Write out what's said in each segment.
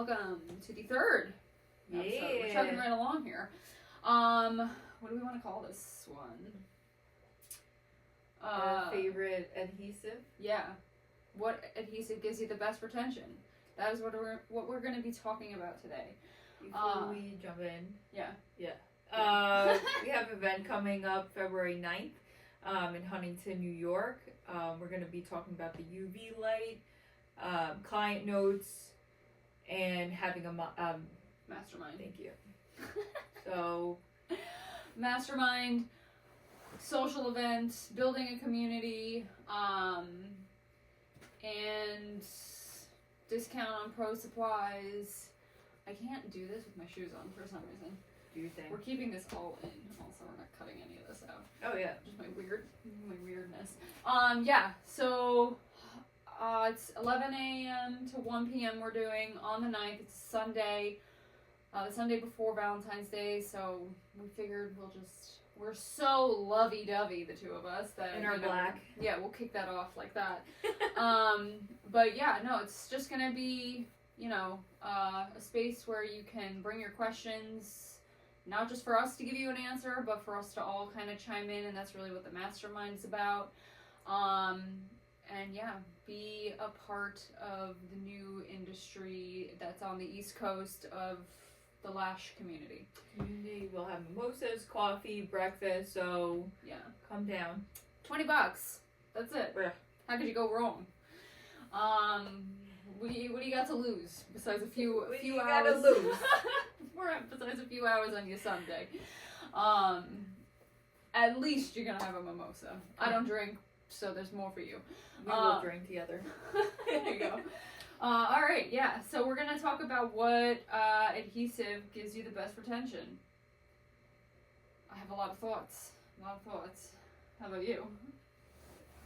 welcome to the third episode. We're chugging right along here. What do we want to call this one? Our favorite adhesive? Yeah. What adhesive gives you the best retention? That is what we're going to be talking about today. Before we jump in. Yeah. We have an event coming up February 9th in Huntington, New York. We're going to be talking about the UV light, client notes, and having a mastermind. Thank you. So, mastermind, social event, building a community, and discount on pro supplies. I can't do this with my shoes on for some reason. Do your thing. We're keeping this all in. Also, we're not cutting any of this out. Oh yeah. Just my weirdness. Yeah. So, it's 11 a.m. to 1 p.m. we're doing on the 9th. It's Sunday. The Sunday before Valentine's Day. So we figured we're so lovey-dovey, the two of us, that in our black. Yeah, we'll kick that off like that. But yeah, no, it's just gonna be, a space where you can bring your questions, not just for us to give you an answer, but for us to all kind of chime in, and that's really what the mastermind's about. And yeah, be a part of the new industry that's on the East Coast of the Lash community. We'll have mimosas, coffee, breakfast, so yeah, come down. $20. That's it. Yeah. How could you go wrong? What do you got to lose besides a few what do few you hours? gotta lose? Besides a few hours on your Sunday. At least you're gonna have a mimosa. I don't drink, so there's more for you. We will drink together. There you go. All right, yeah. So we're gonna talk about what adhesive gives you the best retention. I have a lot of thoughts. How about you?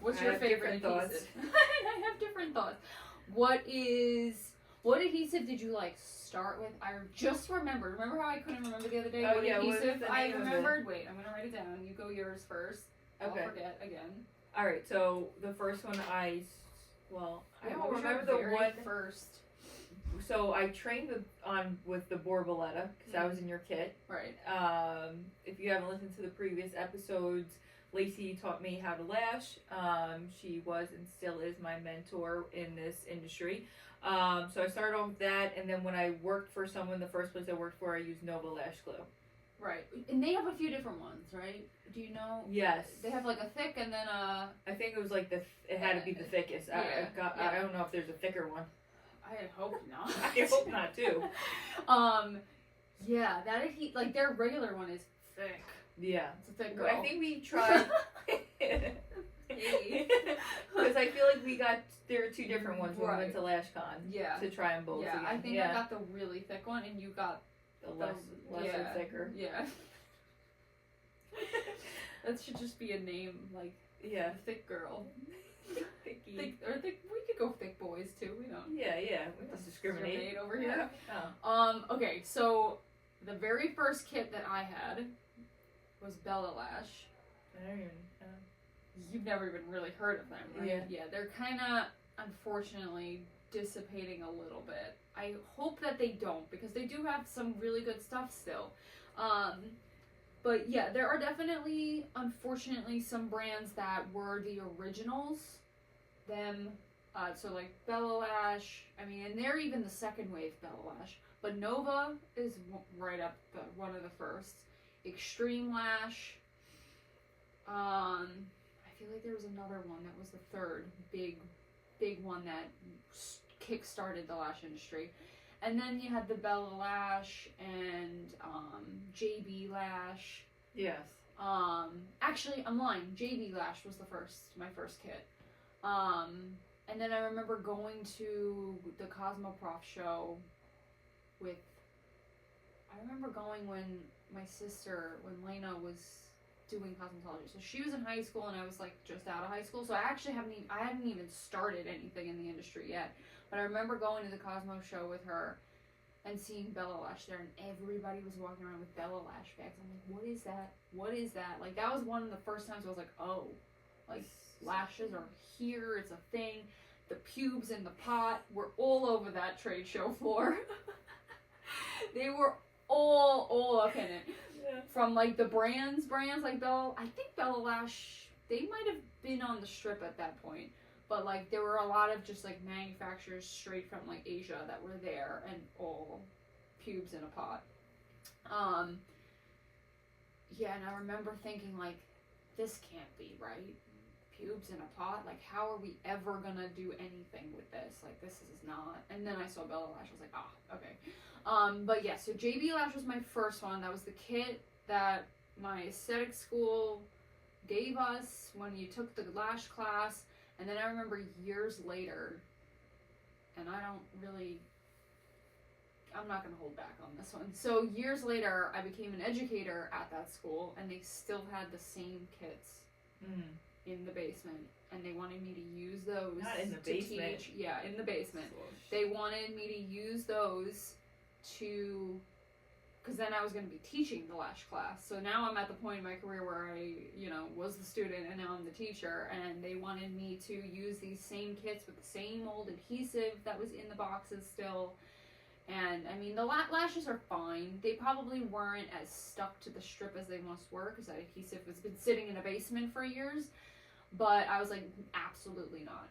What's your favorite adhesive? I have different thoughts. What adhesive did you start with? I just remembered. Remember how I couldn't remember the other day? Oh, what yeah, adhesive what is the I name of remembered? Wait, I'm gonna write it down. You go yours first. Okay. I'll forget again. Alright, so the first one I don't remember the very one first. So I trained with the Borboleta because I was in your kit. Right. If you haven't listened to the previous episodes, Lacey taught me how to lash. She was and still is my mentor in this industry. So I started off with that, and then when I worked for someone, the first place I worked for, I used Nova Lash Glue. Right. And they have a few different ones, right? Do you know? Yes. They have a thick and then a... I think it was it had to be the thickest. Yeah, I don't know if there's a thicker one. I hope not. I hope not too. Yeah, that their regular one is thick. Yeah. It's a thick girl. I think we tried... Because I feel like there were two different ones when we went to LashCon. Yeah. To try them both again. I think I got the really thick one and you got the lesser thicker. Yeah. That should just be a name, thick girl. Thicky. We could go thick boys too, we don't. Yeah, we don't discriminate over here. Oh. Okay, so the very first kit that I had was Bella Lash. I don't even You've never even really heard of them, right? Yeah. They're kind of, unfortunately, dissipating a little bit. I hope that they don't, because they do have some really good stuff still. But yeah, there are definitely, unfortunately, some brands that were the originals. So Bella Lash, and they're even the second wave Bella Lash. But Nova is right up one of the first. Extreme Lash. I feel like there was another one that was the third big one that kick-started the lash industry. And then you had the Bella Lash and JB Lash. Yes. Actually, I'm lying. JB Lash was my first kit. And then I remember going to the Cosmoprof show when Lena was doing cosmetology. So she was in high school and I was just out of high school. So I actually hadn't even started anything in the industry yet. But I remember going to the Cosmo show with her and seeing Bella Lash there, and everybody was walking around with Bella Lash bags. I'm like, what is that? What is that? That was one of the first times I was like, oh, lashes are here. It's a thing. the pubes in the pot were all over that trade show floor. They were all up in it. Yeah. From like the brands like I think Bella Lash, they might have been on the strip at that point, but like there were a lot of just like manufacturers straight from like Asia that were there, and all pubes in a pot. Yeah, and I remember thinking like, this can't be right. Pubes in a pot, like how are we ever gonna do anything with this? Like this is not. And then I saw Bella Lash, I was like, okay. But yeah, so JB Lash was my first one. That was the kit that my aesthetic school gave us when you took the lash class. And then I remember years later, and I'm not going to hold back on this one. So years later, I became an educator at that school, and they still had the same kits in the basement. And they wanted me to use those. Not in the basement. Teach. Yeah, in the basement. They wanted me to use those because then I was going to be teaching the lash class. So now I'm at the point in my career where I, was the student and now I'm the teacher, and they wanted me to use these same kits with the same old adhesive that was in the boxes still. And I mean, the lashes are fine. They probably weren't as stuck to the strip as they once were, because that adhesive has been sitting in a basement for years. But I was like, absolutely not.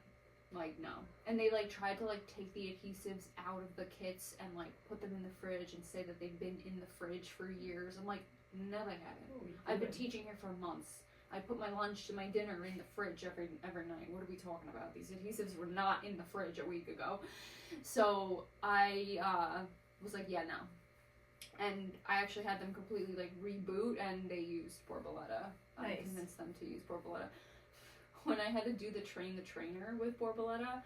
Like, no. And they like tried to like take the adhesives out of the kits and like put them in the fridge and say that they've been in the fridge for years. I'm like, no, they haven't. I've been teaching here for months. I put my lunch and my dinner in the fridge every night. What are we talking about? These adhesives were not in the fridge a week ago. So I was like, yeah, no. And I actually had them completely like reboot, and they used Borboleta. I convinced them to use Borboleta. When I had to do the train the trainer with Borboleta,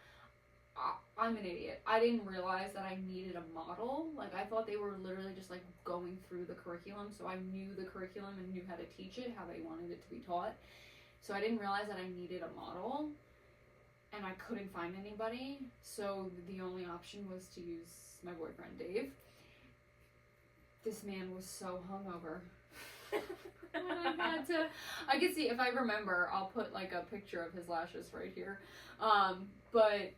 I'm an idiot. I didn't realize that I needed a model. Like, I thought they were literally just like going through the curriculum, so I knew the curriculum and knew how to teach it, how they wanted it to be taught. So I didn't realize that I needed a model, and I couldn't find anybody, so the only option was to use my boyfriend, Dave. This man was so hungover. I can see, if I remember, I'll put like a picture of his lashes right here. But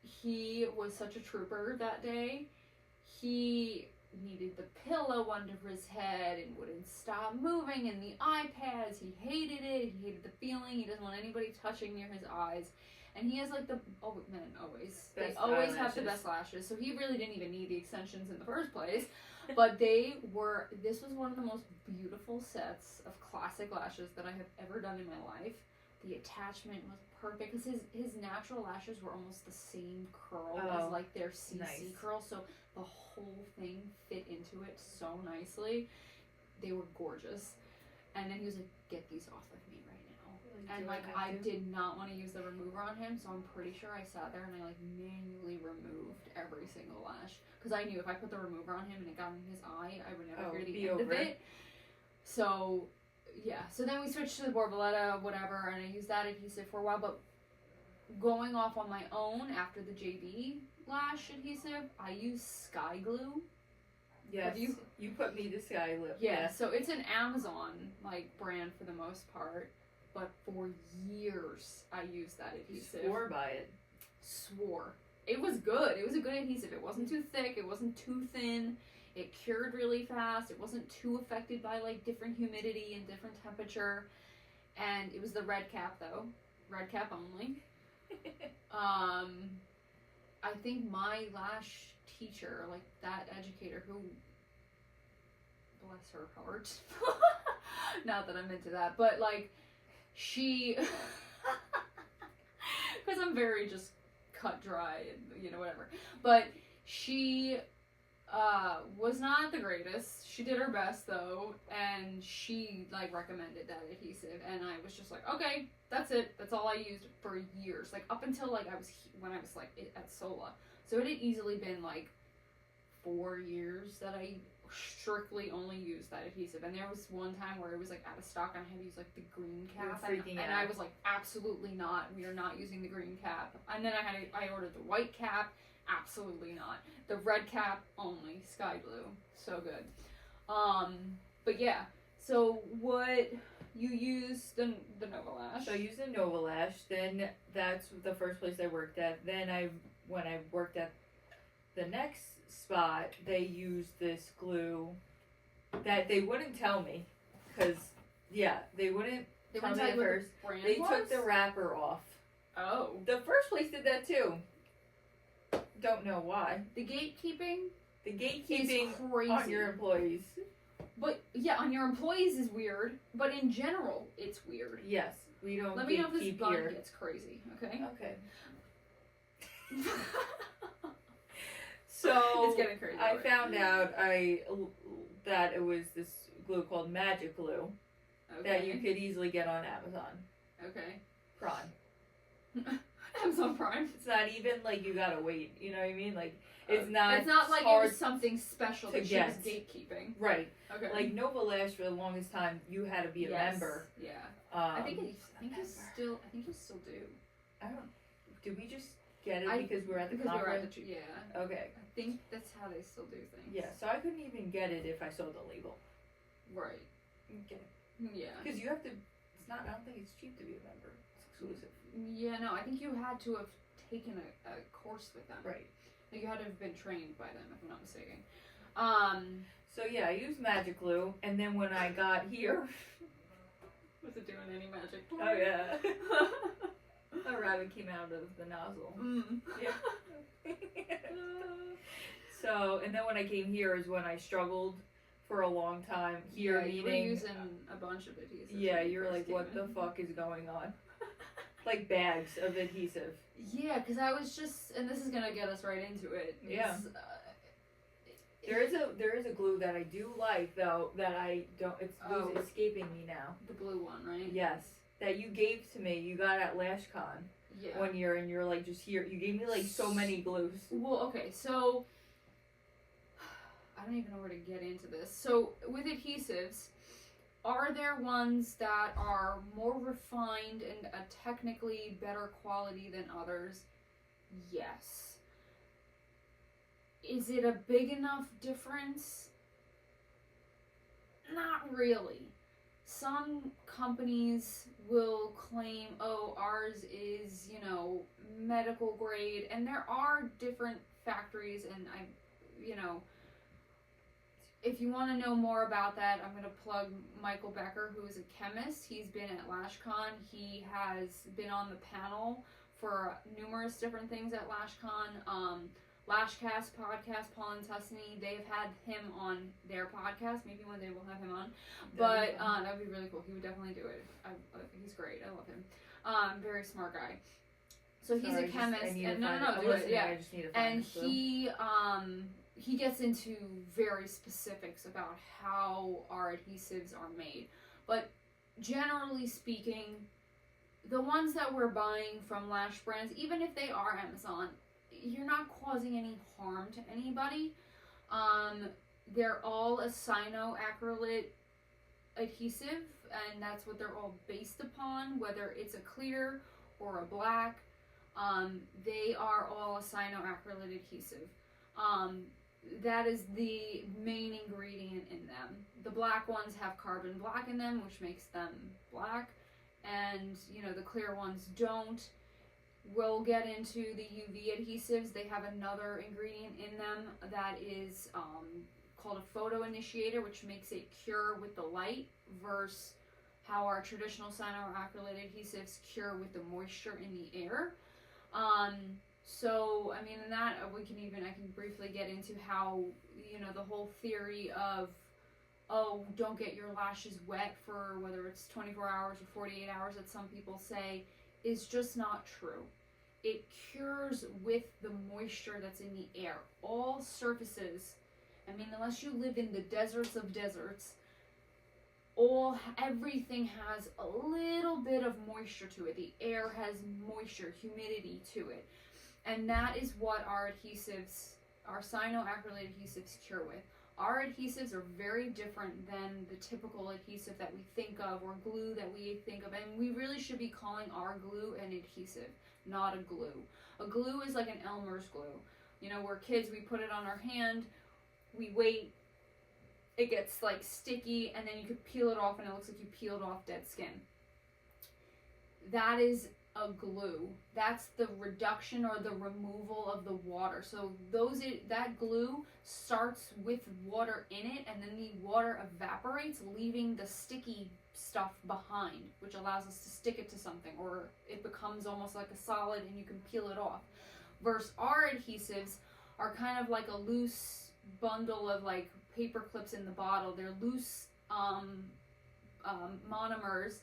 he was such a trooper that day. He needed the pillow under his head and wouldn't stop moving, and the iPads, he hated it. He hated the feeling. He doesn't want anybody touching near his eyes. And he has like they always have the best lashes, so he really didn't even need the extensions in the first place. But this was one of the most beautiful sets of classic lashes that I have ever done in my life. The attachment was perfect, because his natural lashes were almost the same curl as like their CC curl, so the whole thing fit into it so nicely. They were gorgeous. And then he was like, get these off of me right now. And like, I did not want to use the remover on him, so I'm pretty sure I sat there and I like manually removed every single lash, because I knew if I put the remover on him and it got in his eye, I would never hear the end of it. So yeah, so then we switched to the Borboleta, whatever, and I used that adhesive for a while. But going off on my own after the JB Lash adhesive, I used Sky Glue. Yes, you put me to Sky Glue. Yeah, so it's an Amazon like brand for the most part, but for years I used that adhesive. Swore by it. Swore. It was good. It was a good adhesive. It wasn't too thick. It wasn't too thin. It cured really fast. It wasn't too affected by like different humidity and different temperature. And it was the red cap though. Red cap only. I think my lash teacher, like that educator who, bless her heart, not that I'm into that, but like she, because I'm very just cut dry and whatever, but she was not the greatest. She did her best though, and she like recommended that adhesive, and I was just like, okay, that's it. That's all I used for years, like up until like when I was like at Sola. So it had easily been like 4 years that I strictly only used that adhesive, and there was one time where it was like out of stock and I had to use like the green cap, and I was like, absolutely not, we are not using the green cap. And then I ordered the white cap, absolutely not. The red cap only, Sky Blue, so good. But yeah, so what you use the Nova Lash. So I used the Nova Lash. Then that's the first place I worked at. Then when I worked at the next spot, they used this glue that they wouldn't tell me, because they wouldn't tell me at first. They took the wrapper off. Oh. The first place did that too. Don't know why. The gatekeeping is crazy on your employees. But yeah, on your employees is weird. But in general, it's weird. Yes, we don't. Let me know if this bun here. gets crazy. Okay. Okay. So it's getting crazy. I found out that it was this glue called Magic Glue that you could easily get on Amazon. Okay. Prime. Amazon Prime. It's not even like you gotta wait. You know what I mean? Like it's not. It's not like it was something special to that she get. was gatekeeping. Right. Okay. Like Nova Lash for the longest time, you had to be a member. Yeah. I think you still do. I don't. Did we just get it because we're at the conference? Yeah. Okay. I think that's how they still do things. Yeah. So I couldn't even get it if I saw the label. Right. Okay. Yeah. Because you have to. It's not. I don't think it's cheap to be a member. It's exclusive. Yeah. No. I think you had to have taken a course with them. Right. Like you had to have been trained by them, if I'm not mistaken. So yeah, I used Magic Glue, and then when I got here, was it doing any magic? Oh yeah, a rabbit came out of the nozzle. Yeah. So, and then when I came here is when I struggled for a long time. Here, you were using a bunch of adhesives. Yeah, you're like, what the fuck is going on? Like bags of adhesive. Yeah, because I was just, and this is gonna get us right into it. Yeah. There is a glue that I do like though that I don't. It's escaping me now. The blue one, right? Yes, that you gave to me. You got at LashCon. Yeah. 1 year, and you're like just here. You gave me like so many glues. Well, okay, so I don't even know where to get into this. So with adhesives, are there ones that are more refined and a technically better quality than others? Yes. Is it a big enough difference? Not really. Some companies will claim, oh, ours is, medical grade, and there are different factories, and if you want to know more about that, I'm going to plug Michael Becker, who is a chemist. He's been at LashCon. He has been on the panel for numerous different things at LashCon. Lashcast podcast, Paul and Tusney, they've had him on their podcast. Maybe one day we'll have him on. But that would be really cool. He would definitely do it. He's great. I love him. Very smart guy. So he's a chemist. Do it. Yeah. I just need to find and he gets into very specifics about how our adhesives are made. But generally speaking, the ones that we're buying from Lash brands, even if they are Amazon, you're not causing any harm to anybody. They're all a cyanoacrylate adhesive, and that's what they're all based upon, whether it's a clear or a black. They are all a cyanoacrylate adhesive. That is the main ingredient in them. The black ones have carbon black in them, which makes them black, and the clear ones don't. We'll get into the UV adhesives. They have another ingredient in them that is called a photo initiator, which makes it cure with the light versus how our traditional cyanoacrylate adhesives cure with the moisture in the air. So, I mean, in that, I can briefly get into how, the whole theory of, oh, don't get your lashes wet for whether it's 24 hours or 48 hours that some people say, is just not true. It cures with the moisture that's in the air. All surfaces, unless you live in the deserts of deserts, everything has a little bit of moisture to it. The air has moisture, humidity to it. And that is what our adhesives, our cyanoacrylate adhesives cure with. Our adhesives are very different than the typical adhesive that we think of, or glue that we think of, and we really should be calling our glue an adhesive, not a glue. A glue is like an Elmer's glue. We're kids, we put it on our hand, we wait, it gets like sticky, and then you could peel it off and it looks like you peeled off dead skin. That is a glue. That's the reduction or the removal of the water. So that glue starts with water in it, and then the water evaporates, leaving the sticky stuff behind, which allows us to stick it to something, or it becomes almost like a solid and you can peel it off. Versus our adhesives are kind of like a loose bundle of like paper clips in the bottle. They're loose monomers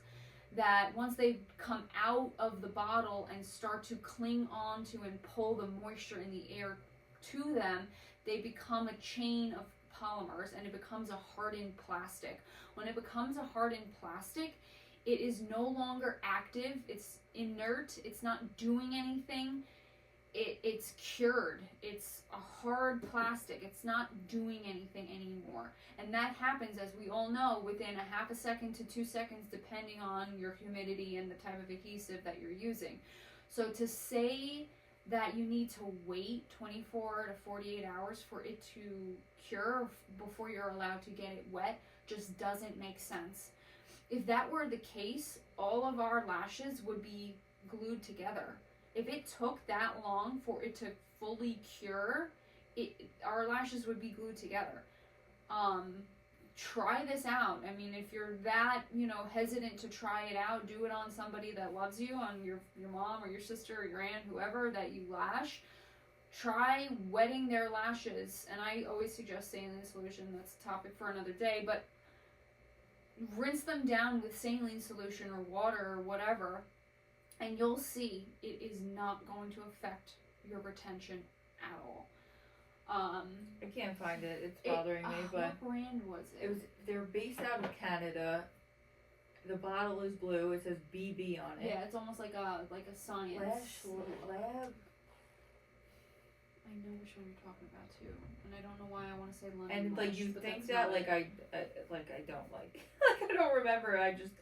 that once they come out of the bottle and start to cling on to and pull the moisture in the air to them, they become a chain of polymers and it becomes a hardened plastic. When it becomes a hardened plastic, it is no longer active, it's inert, it's not doing anything. It's cured. It's a hard plastic. It's not doing anything anymore. And that happens, as we all know, within a half a second to 2 seconds, depending on your humidity and the type of adhesive that you're using. So to say that you need to wait 24 to 48 hours for it to cure before you're allowed to get it wet just doesn't make sense. If that were the case, all of our lashes would be glued together. If it took that long for it to fully cure, our lashes would be glued together. Try this out. I mean, if you're that, hesitant to try it out, do it on somebody that loves you, on your mom or your sister or your aunt, whoever that you lash. Try wetting their lashes. And I always suggest saline solution. That's a topic for another day. But rinse them down with saline solution or water or whatever. And you'll see it is not going to affect your retention at all. I can't find it. It's bothering me. But what brand was it? They're based out of Canada. The bottle is blue. It says BB on it. Yeah, it's almost like a science. Lash Lab. I know which one you're talking about too, and I don't know why I want to say lemon. And lash, you but think that's that not it. I don't like I don't remember. I just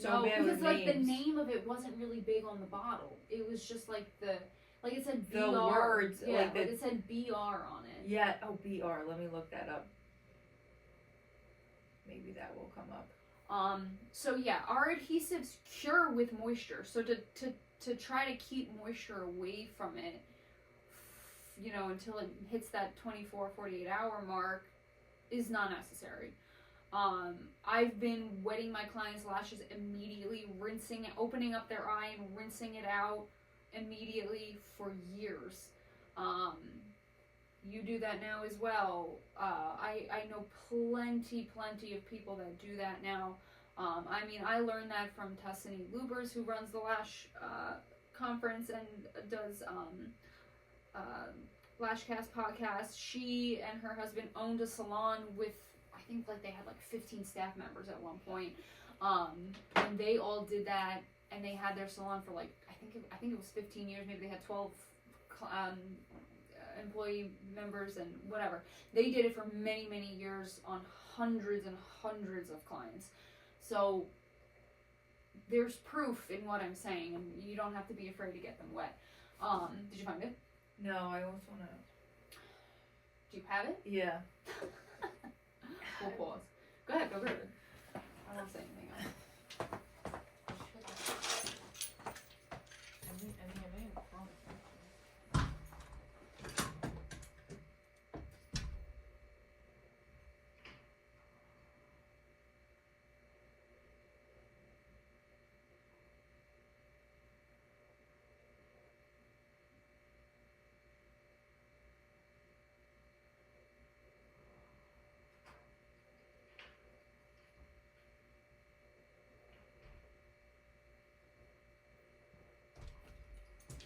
No, bad because with like the names. name of it wasn't really big on the bottle. It was just like it said BR. The words, yeah, like it said BR on it. Yeah. Oh, BR. Let me look that up. Maybe that will come up. So yeah, our adhesives cure with moisture. So to try to keep moisture away from it, until it hits that 24-48 hour mark, is not necessary. I've been wetting my clients' lashes immediately, opening up their eye and rinsing it out immediately for years. You do that now as well. I know plenty of people that do that now. I learned that from Tuscany Lubers, who runs the Lash conference and does Lashcast podcast. She and her husband owned a salon with, I think they had 15 staff members at one point. And they all did that, and they had their salon for I think it was 15 years. Maybe they had 12 employee members and whatever. They did it for many years on hundreds and hundreds of clients. So there's proof in what I'm saying, and you don't have to be afraid to get them wet. Did you find it? No, I almost want to. Do you have it? Yeah. We'll pause. Go ahead, go grab it. I won't say anything else.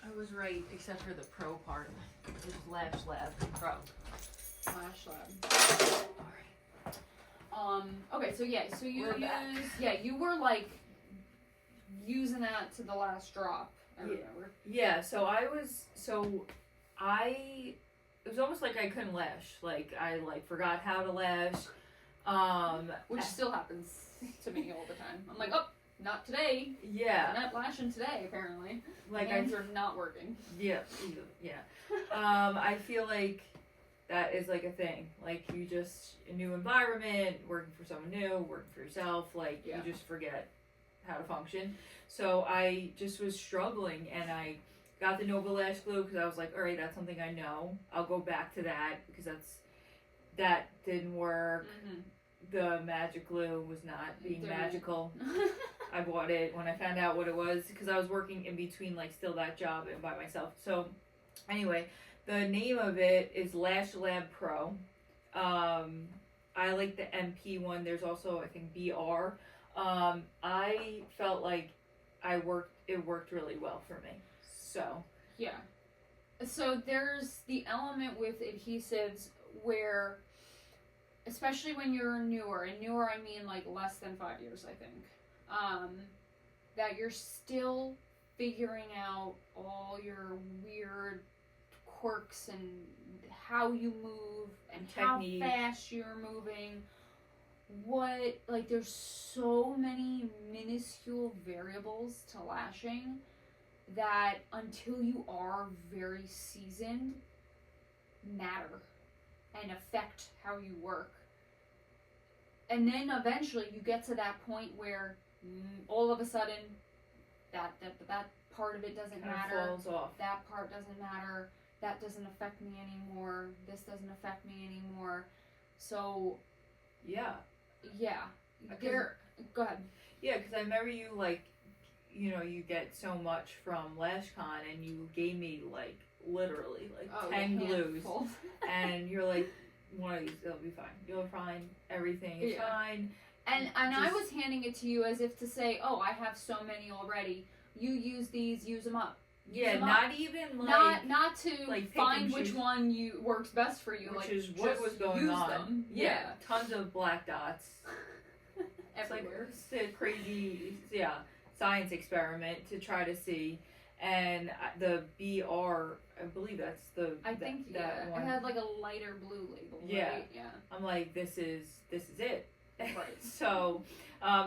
I was right, except for the pro part. It was Lash Lab Pro. Lash Lab. Alright. Okay, so yeah, so you you were using that to the last drop, I remember. Yeah, so it was almost like I couldn't lash. I forgot how to lash. Which still happens to me all the time. I'm like, oh, not today. Yeah. I'm not lashing today, apparently. Like hands are not working. Yeah. I feel like that is like a thing. Like you just a new environment, working for someone new, working for yourself. Like Yeah. you just forget how to function. So I just was struggling, and I got the Nova Lash Glue because I was like, all right, that's something I know. I'll go back to that because that didn't work. Mm-hmm. The magic glue was not being Dude. magical. I bought it when I found out what it was because I was working in between like still that job and by myself. So anyway, the name of it is Lash Lab Pro. I like the MP one. There's also I think BR. I felt like it worked really well for me. So yeah. So there's the element with adhesives where, especially when you're newer, and newer I mean like less than 5 years, I think, that you're still figuring out all your weird quirks and how you move and technique. how fast you're moving. There's so many minuscule variables to lashing that until you are very seasoned matter and affect how you work. And then eventually you get to that point where all of a sudden that part of it doesn't matter. Falls off. That part doesn't matter. That doesn't affect me anymore. This doesn't affect me anymore. So yeah. Go ahead. Yeah, because I remember you like, you get so much from LashCon, and you gave me like literally like 10 glues, and you're like, one of these, it'll be fine. You'll find everything is fine. And I was handing it to you as if to say, oh, I have so many already. You use these, use them up. Not even like not to like find which one works best for you. Which like, is what was going use on. Them. Yeah, tons of black dots. Everywhere. It's like a crazy, science experiment to try to see. And the BR, I believe that's the. I think that one. It had like a lighter blue label. Yeah, right? Yeah. I'm like, this is it. Right. So,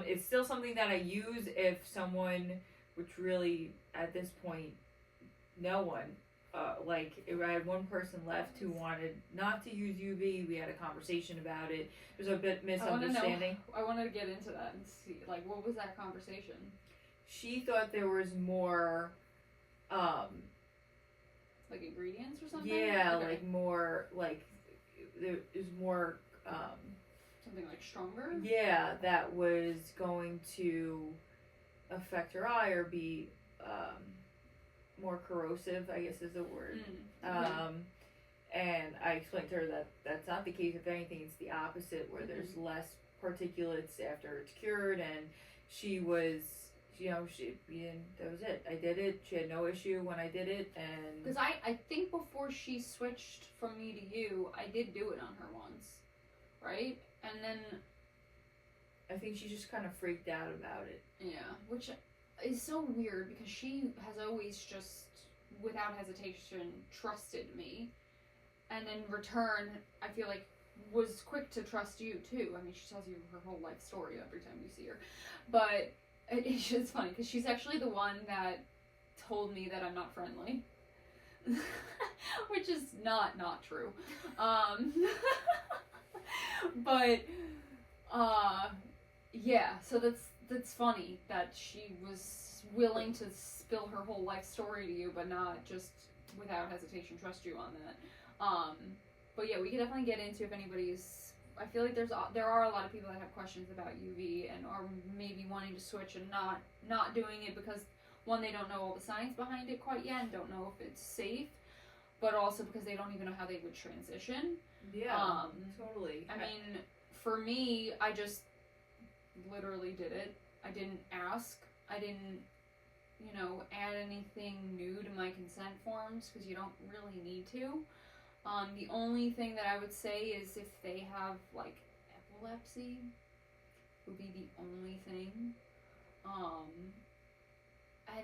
it's still something that I use if someone, which really at this point, no one. Like if I had one person left who wanted not to use UV, we had a conversation about it. There's a bit misunderstanding. I wanted to get into that and see, like, what was that conversation? She thought there was more, like ingredients or something. Yeah, okay. like more, like there is more, something like stronger. Yeah, that was going to affect her eye or be, more corrosive, I guess is the word. And I explained to her that that's not the case. If anything, it's the opposite, where there's less particulates after it's cured. And she was, that was it. I did it. She had no issue when I did it. And because I think before she switched from me to you, I did do it on her once, right? And then I think she just kind of freaked out about it. Yeah, which is so weird because she has always just, without hesitation, trusted me. And in return, I feel like was quick to trust you too. I mean, she tells you her whole life story every time you see her. But it's just funny because she's actually the one that told me that I'm not friendly. Which is not true. But yeah, so that's funny that she was willing to spill her whole life story to you, but not just without hesitation trust you on that. But yeah, we could definitely get into if anybody's. I feel like there are a lot of people that have questions about UV and are maybe wanting to switch and not doing it because one, they don't know all the science behind it quite yet and don't know if it's safe, but also because they don't even know how they would transition. Yeah, totally. I mean, for me, I just literally did it. I didn't ask. I didn't, add anything new to my consent forms because you don't really need to. The only thing that I would say is if they have, like, epilepsy would be the only thing. And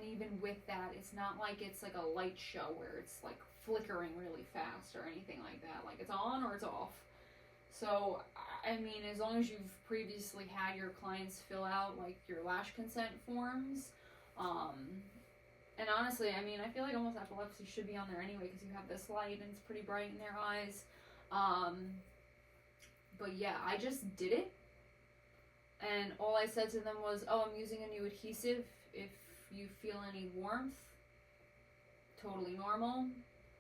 even with that, it's not like it's like a light show where it's, like, flickering really fast or anything like that. Like, it's on or it's off. So, I mean, as long as you've previously had your clients fill out, like, your lash consent forms, and honestly, I mean, I feel like almost epilepsy should be on there anyway because you have this light and it's pretty bright in their eyes. But yeah, I just did it. And all I said to them was, oh, I'm using a new adhesive. If you feel any warmth, totally normal.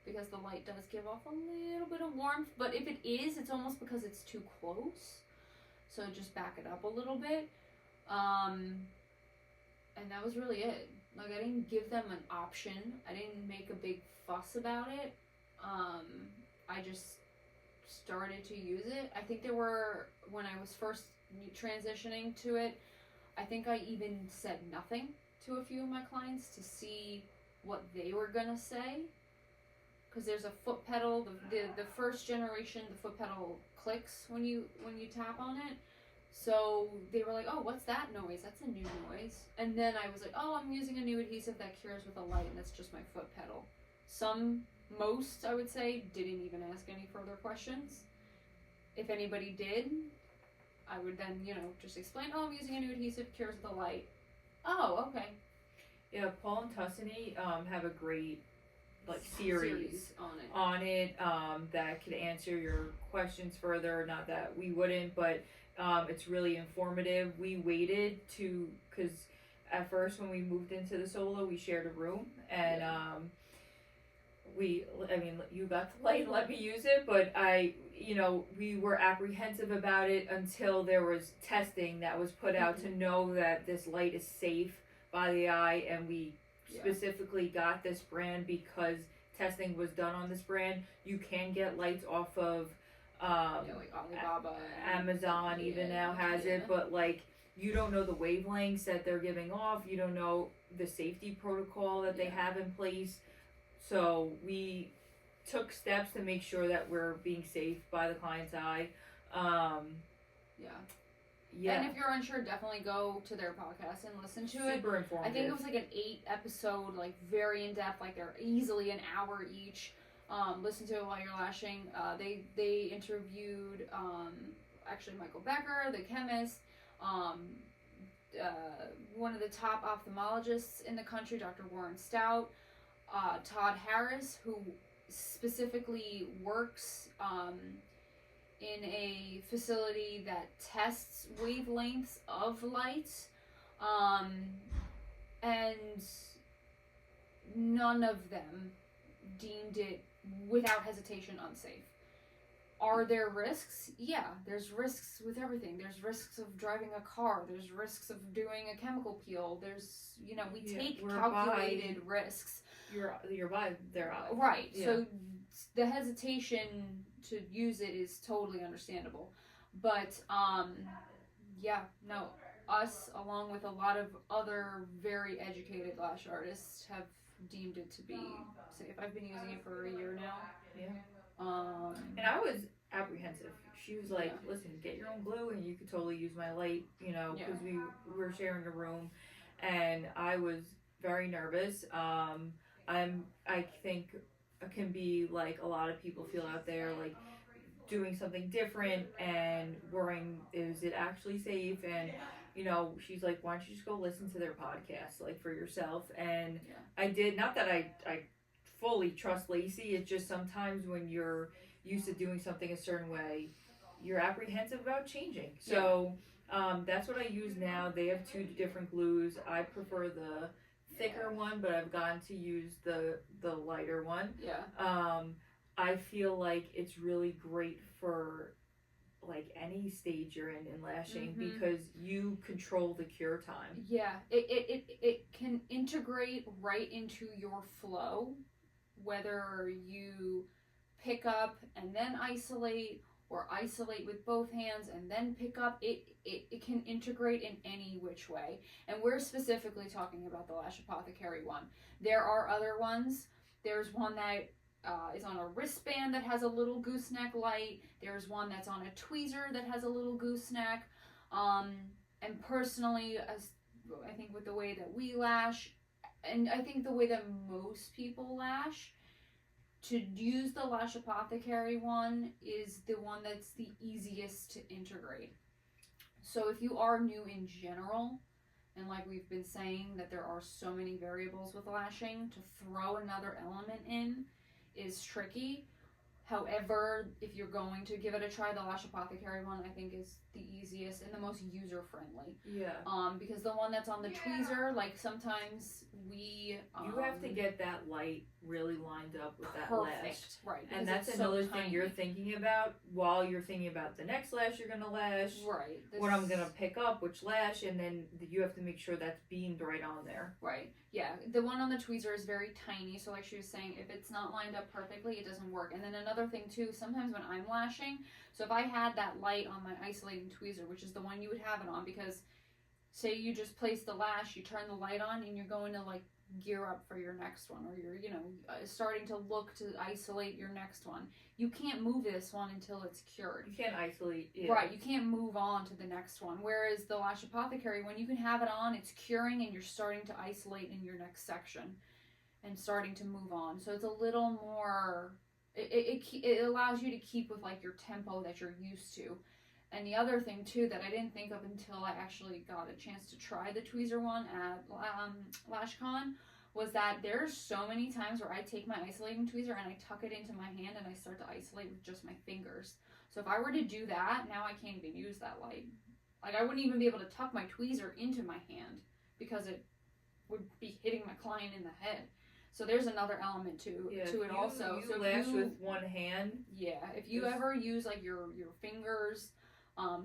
Because the light does give off a little bit of warmth. But if it is, it's almost because it's too close. So just back it up a little bit. And that was really it. Like, I didn't give them an option. I didn't make a big fuss about it. I just started to use it. I think there were, when I was first transitioning to it, I think I even said nothing to a few of my clients to see what they were gonna say. Because there's a foot pedal, the first generation, the foot pedal clicks when you tap on it. So they were like, oh, what's that noise? That's a new noise. And then I was like, oh, I'm using a new adhesive that cures with a light, and that's just my foot pedal. Most, I would say, didn't even ask any further questions. If anybody did, I would then, just explain, oh, I'm using a new adhesive, cures with a light. Oh, okay. Yeah, Paul and Tuscany have a great series on it that could answer your questions further. Not that we wouldn't, but it's really informative. We waited because at first when we moved into the solo, we shared a room, and you got the light and let me use it, but we were apprehensive about it until there was testing that was put out to know that this light is safe by the eye, and we specifically got this brand because testing was done on this brand. You can get lights off of like Alibaba, Amazon even now has it, but you don't know the wavelengths that they're giving off. You don't know the safety protocol that they have in place. So we took steps to make sure that we're being safe by the client's eye. And if you're unsure, definitely go to their podcast and listen to it. Super informative. I think it was an 8-episode, very in depth. They're easily an hour each. Listen to it while you're lashing. They interviewed actually Michael Becker, the chemist, one of the top ophthalmologists in the country, Dr. Warren Stout, Todd Harris, who specifically works in a facility that tests wavelengths of light, and none of them deemed it without hesitation unsafe. Are there risks? Yeah, there's risks with everything. There's risks of driving a car. There's risks of doing a chemical peel. There's, we take calculated risks. You're by their eye. Right. Yeah. So the hesitation to use it is totally understandable. But, us, along with a lot of other very educated lash artists, have deemed it to be safe. I've been using it for a year now. Yeah. And I was apprehensive. She was like, listen, get your own glue and you could totally use my light, because we were sharing a room, and I was very nervous. I think it can be like a lot of people feel out there, doing something different and worrying, is it actually safe? And she's like, why don't you just go listen to their podcast for yourself? And I did. Not that I fully trust Lacey. It's just sometimes when you're used to doing something a certain way, you're apprehensive about changing. So that's what I use now. They have 2 different glues. I prefer the thicker one, but I've gotten to use the lighter one. I feel like it's really great for any stage you're in lashing, because you control the cure time. It can integrate right into your flow, whether you pick up and then isolate, or isolate with both hands and then pick up. It can integrate in any which way, and we're specifically talking about the Lash Apothecary one. There are other ones. There's one that is on a wristband that has a little gooseneck light. There's one that's on a tweezer that has a little gooseneck. And personally, as I think with the way that we lash, and I think the way that most people lash, to use the Lash Apothecary one is the one that's the easiest to integrate. So if you are new in general, and like we've been saying that there are so many variables with lashing, to throw another element in is tricky. However, if you're going to give it a try, the Lash Apothecary one I think is the easiest and the most user friendly. Yeah. Because the one that's on the tweezer, like sometimes we you have to get that light really lined up with that perfect, lash. right? And that's another thing you're thinking about while you're thinking about the next lash you're gonna lash. Right. What I'm gonna pick up, which lash, and then you have to make sure that's beamed right on there. Right. Yeah. The one on the tweezer is very tiny, so like she was saying, if it's not lined up perfectly, it doesn't work. And then another thing too, sometimes when I'm lashing, so if I had that light on my isolating tweezer, which is the one you would have it on, because say you just place the lash, you turn the light on, and you're going to like gear up for your next one, or you're starting to look to isolate your next one. You can't move this one until it's cured. You can't isolate it. Right, you can't move on to the next one. Whereas the Lash Apothecary, when you can have it on, it's curing and you're starting to isolate in your next section and starting to move on. So it's a little more, it allows you to keep with like your tempo that you're used to. And the other thing too that I didn't think of until I actually got a chance to try the tweezer one at LashCon was that there's so many times where I take my isolating tweezer and I tuck it into my hand and I start to isolate with just my fingers. So if I were to do that, now I can't even use that light. Like I wouldn't even be able to tuck my tweezer into my hand because it would be hitting my client in the head. So there's another element to it also. So lash with one hand. Yeah, if you ever use like your fingers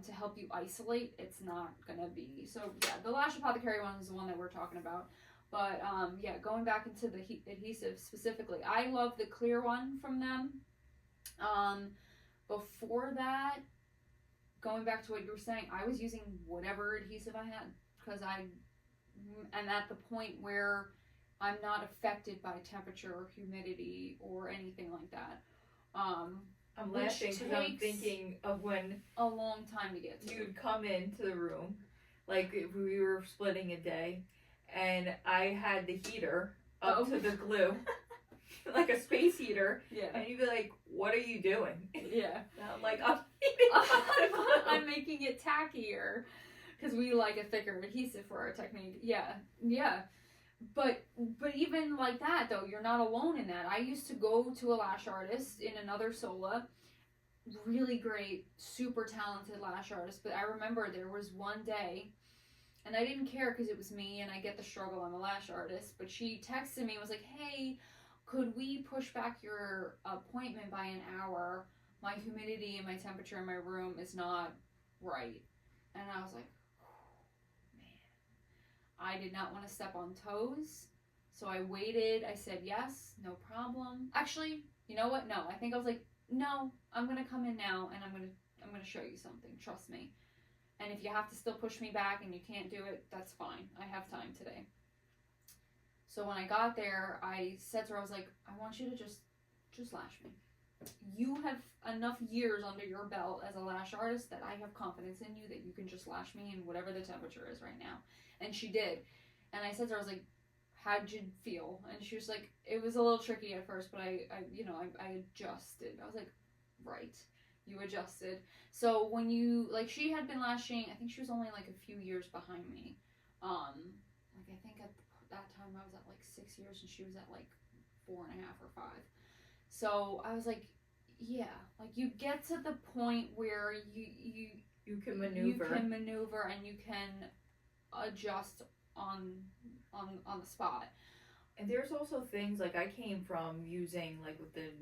to help you isolate, it's not gonna be. So yeah, the Lash Apothecary one is the one that we're talking about. But yeah, going back into the adhesive specifically, I love the clear one from them. Before that, going back to what you were saying, I was using whatever adhesive I had because I'm at the point where I'm not affected by temperature or humidity or anything like that. I'm laughing because I'm thinking of when a long time to get to. You'd come into the room, like if we were splitting a day, and I had the heater up to the glue, like a space heater. Yeah. And you'd be like, "What are you doing?" Yeah. And I'm like, I'm making it tackier because we like a thicker adhesive for our technique. Yeah. Yeah. But even like that though, you're not alone in that. I used to go to a lash artist in another Sola, really great, super talented lash artist. But I remember there was one day, and I didn't care because it was me, and I get the struggle. I'm a lash artist, but she texted me and was like, "Hey, could we push back your appointment by an hour? My humidity and my temperature in my room is not right." And I was like, I did not want to step on toes, so I waited. I said yes, no problem. Actually, you know what? No, I think I was like, no, I'm gonna come in now and I'm gonna show you something. Trust me. And if you have to still push me back and you can't do it, that's fine. I have time today. So when I got there, I said to her, I was like, I want you to just lash me. You have enough years under your belt as a lash artist that I have confidence in you that you can just lash me in whatever the temperature is right now. And she did. And I said to her, I was like, how'd you feel? And she was like, it was a little tricky at first, but I adjusted. I was like, right, you adjusted. So when you, like, she had been lashing, I think she was only like a few years behind me. Like I think at that time I was at like 6 years and she was at like 4.5 or 5. So I was like, yeah, like you get to the point where you can maneuver and you can adjust on the spot. And there's also things like I came from using like with the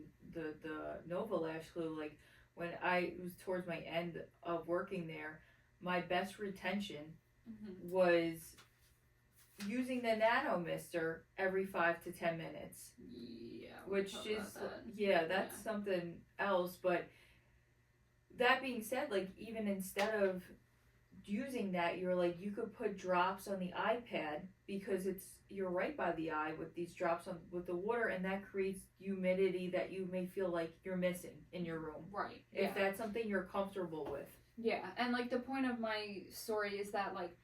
Nova Lash glue, like when I was towards my end of working there, my best retention was using the Nano Mister every 5 to 10 minutes. Yeah. Which is that's something else. But that being said, like even instead of using that, you're like, you could put drops on the iPad because you're right by the eye with these drops on with the water, and that creates humidity that you may feel like you're missing in your room. Right. If that's something you're comfortable with. Yeah, and like the point of my story is that like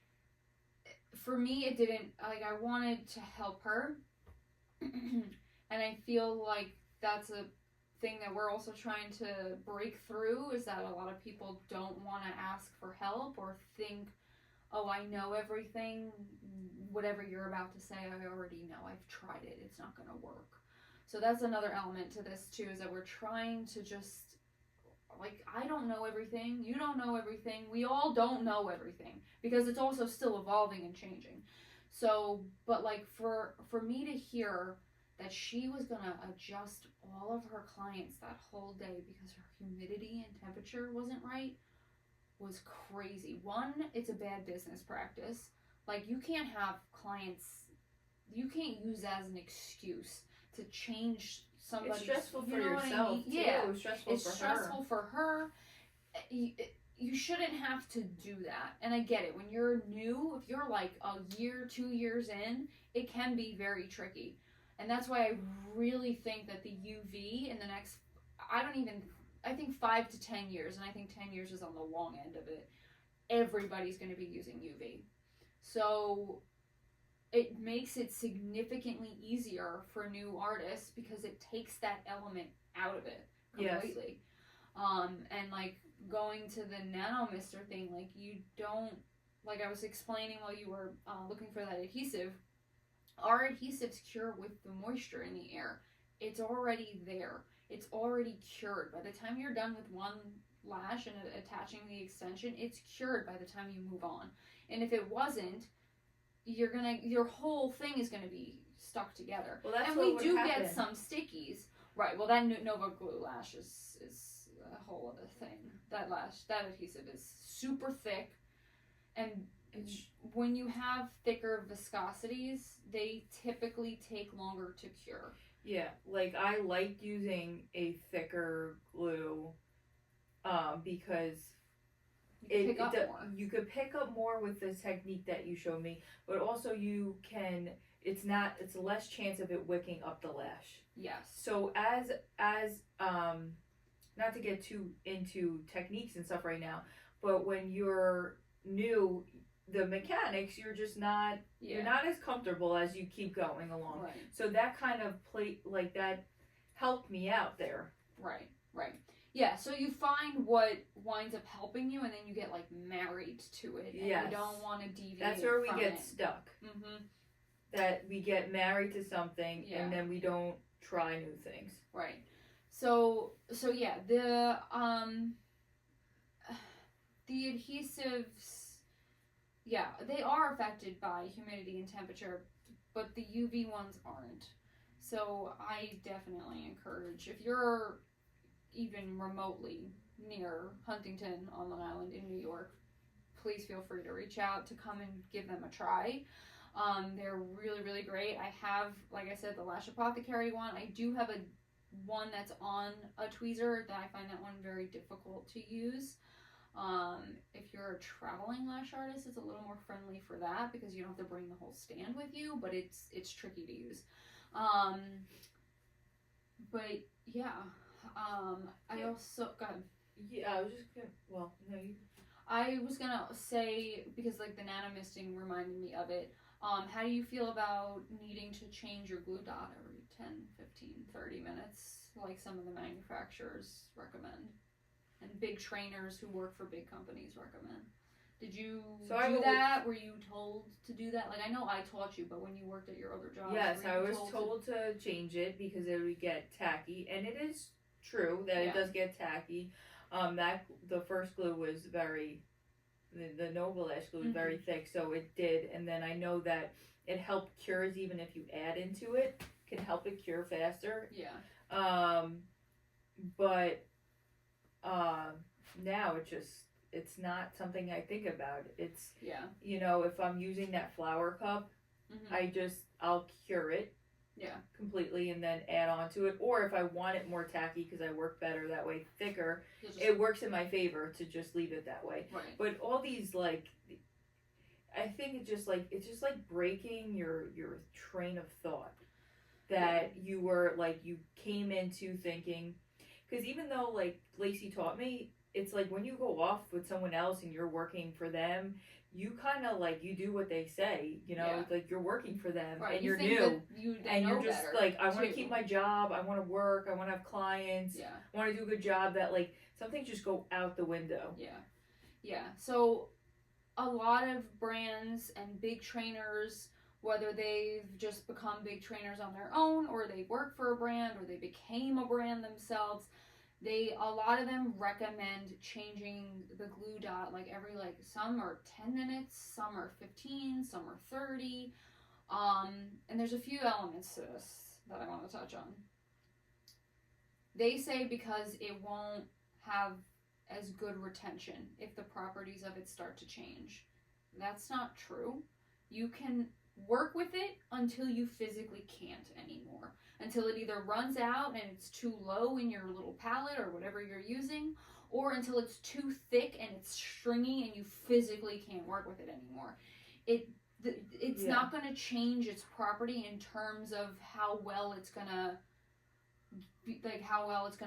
for me it didn't, like I wanted to help her and I feel like that's a thing that we're also trying to break through, is that a lot of people don't want to ask for help or think, oh, I know everything, whatever you're about to say I already know, I've tried it, it's not going to work. So that's another element to this too, is that we're trying to just, like, I don't know everything, you don't know everything, we all don't know everything, because it's also still evolving and changing. So, but like for me to hear that she was gonna adjust all of her clients that whole day because her humidity and temperature wasn't right was crazy. One, it's a bad business practice. Like, you can't have clients, you can't use that as an excuse to change somebody's. It's stressful for you know yourself, what I mean? too. Yeah, It's stressful it's for stressful for her. You shouldn't have to do that. And I get it. When you're new, if you're like a year, 2 years in, it can be very tricky. And that's why I really think that the UV in the next, I think 5 to 10 years, and I think 10 years is on the long end of it, everybody's going to be using UV. So it makes it significantly easier for new artists because it takes that element out of it completely. Yes. And like going to the nano mister thing, like you don't, like I was explaining while you were looking for that adhesive, our adhesives cure with the moisture in the air. It's already there. It's already cured. By the time you're done with one lash and attaching the extension, it's cured by the time you move on. And if it wasn't, your whole thing is gonna be stuck together. Well, that's and what we do happen. get some stickies, right? Well, that Nova Glue lash is a whole other thing. That adhesive is super thick, and when you have thicker viscosities, they typically take longer to cure. Yeah, like I like using a thicker glue, because you could pick up more with the technique that you showed me, but also it's less chance of it wicking up the lash. Yes. So as not to get too into techniques and stuff right now, but when you're new, the mechanics, you're just not you're not as comfortable as you keep going along. Right. So that kind of that helped me out there. Right. Yeah, so you find what winds up helping you, and then you get like married to it, and you don't want to deviate. That's where we get stuck. Mm-hmm. That we get married to something, and then we don't try new things. Right. So yeah, the adhesives, yeah, they are affected by humidity and temperature, but the UV ones aren't. So I definitely encourage, if you're even remotely near Huntington on Long Island in New York, please feel free to reach out to come and give them a try. They're really, really great. I have, like I said, the Lash Apothecary one. I do have one that's on a tweezer that I find that one very difficult to use. If you're a traveling lash artist, it's a little more friendly for that because you don't have to bring the whole stand with you, but it's tricky to use. But yeah, I also go ahead. Yeah, I was just gonna. Well, no, you. I was gonna say, because like the nano misting reminded me of it. How do you feel about needing to change your glue dot every 10, 15, 30 minutes, like some of the manufacturers recommend, and big trainers who work for big companies recommend? Did you do that? Were you told to do that? Like, I know I taught you, but when you worked at your other job, yes, I was told to change it because it would get tacky, and it is true that it does get tacky. The first glue was the Nova Lash glue was very thick, so it did. And then I know that it helped cures even if you add into it, can help it cure faster. Yeah. But now it's not something I think about. It's if I'm using that flower cup, I'll cure it. Yeah. Completely, and then add on to it. Or if I want it more tacky because I work better that way, thicker, it works in my favor to just leave it that way. Right. But all these I think it's just like breaking your train of thought that you came into thinking, because even though like Lacey taught me, it's like when you go off with someone else and you're working for them, you kind of you do what they say, like you're working for them, right. And you're new, and you're just I want to keep my job, I want to work, I want to have clients, I want to do a good job. That some things just go out the window. Yeah. So a lot of brands and big trainers whether they've just become big trainers on their own, or they work for a brand, or they became a brand themselves. A lot of them recommend changing the glue dot like every, like, some are 10 minutes, some are 15, some are 30. And there's a few elements to this that I want to touch on. They say because it won't have as good retention if the properties of it start to change. That's not true. You can work with it until you physically can't anymore. Until it either runs out and it's too low in your little palette or whatever you're using, or until it's too thick and it's stringy and you physically can't work with it anymore. It's not going to change its property in terms of how well it's going to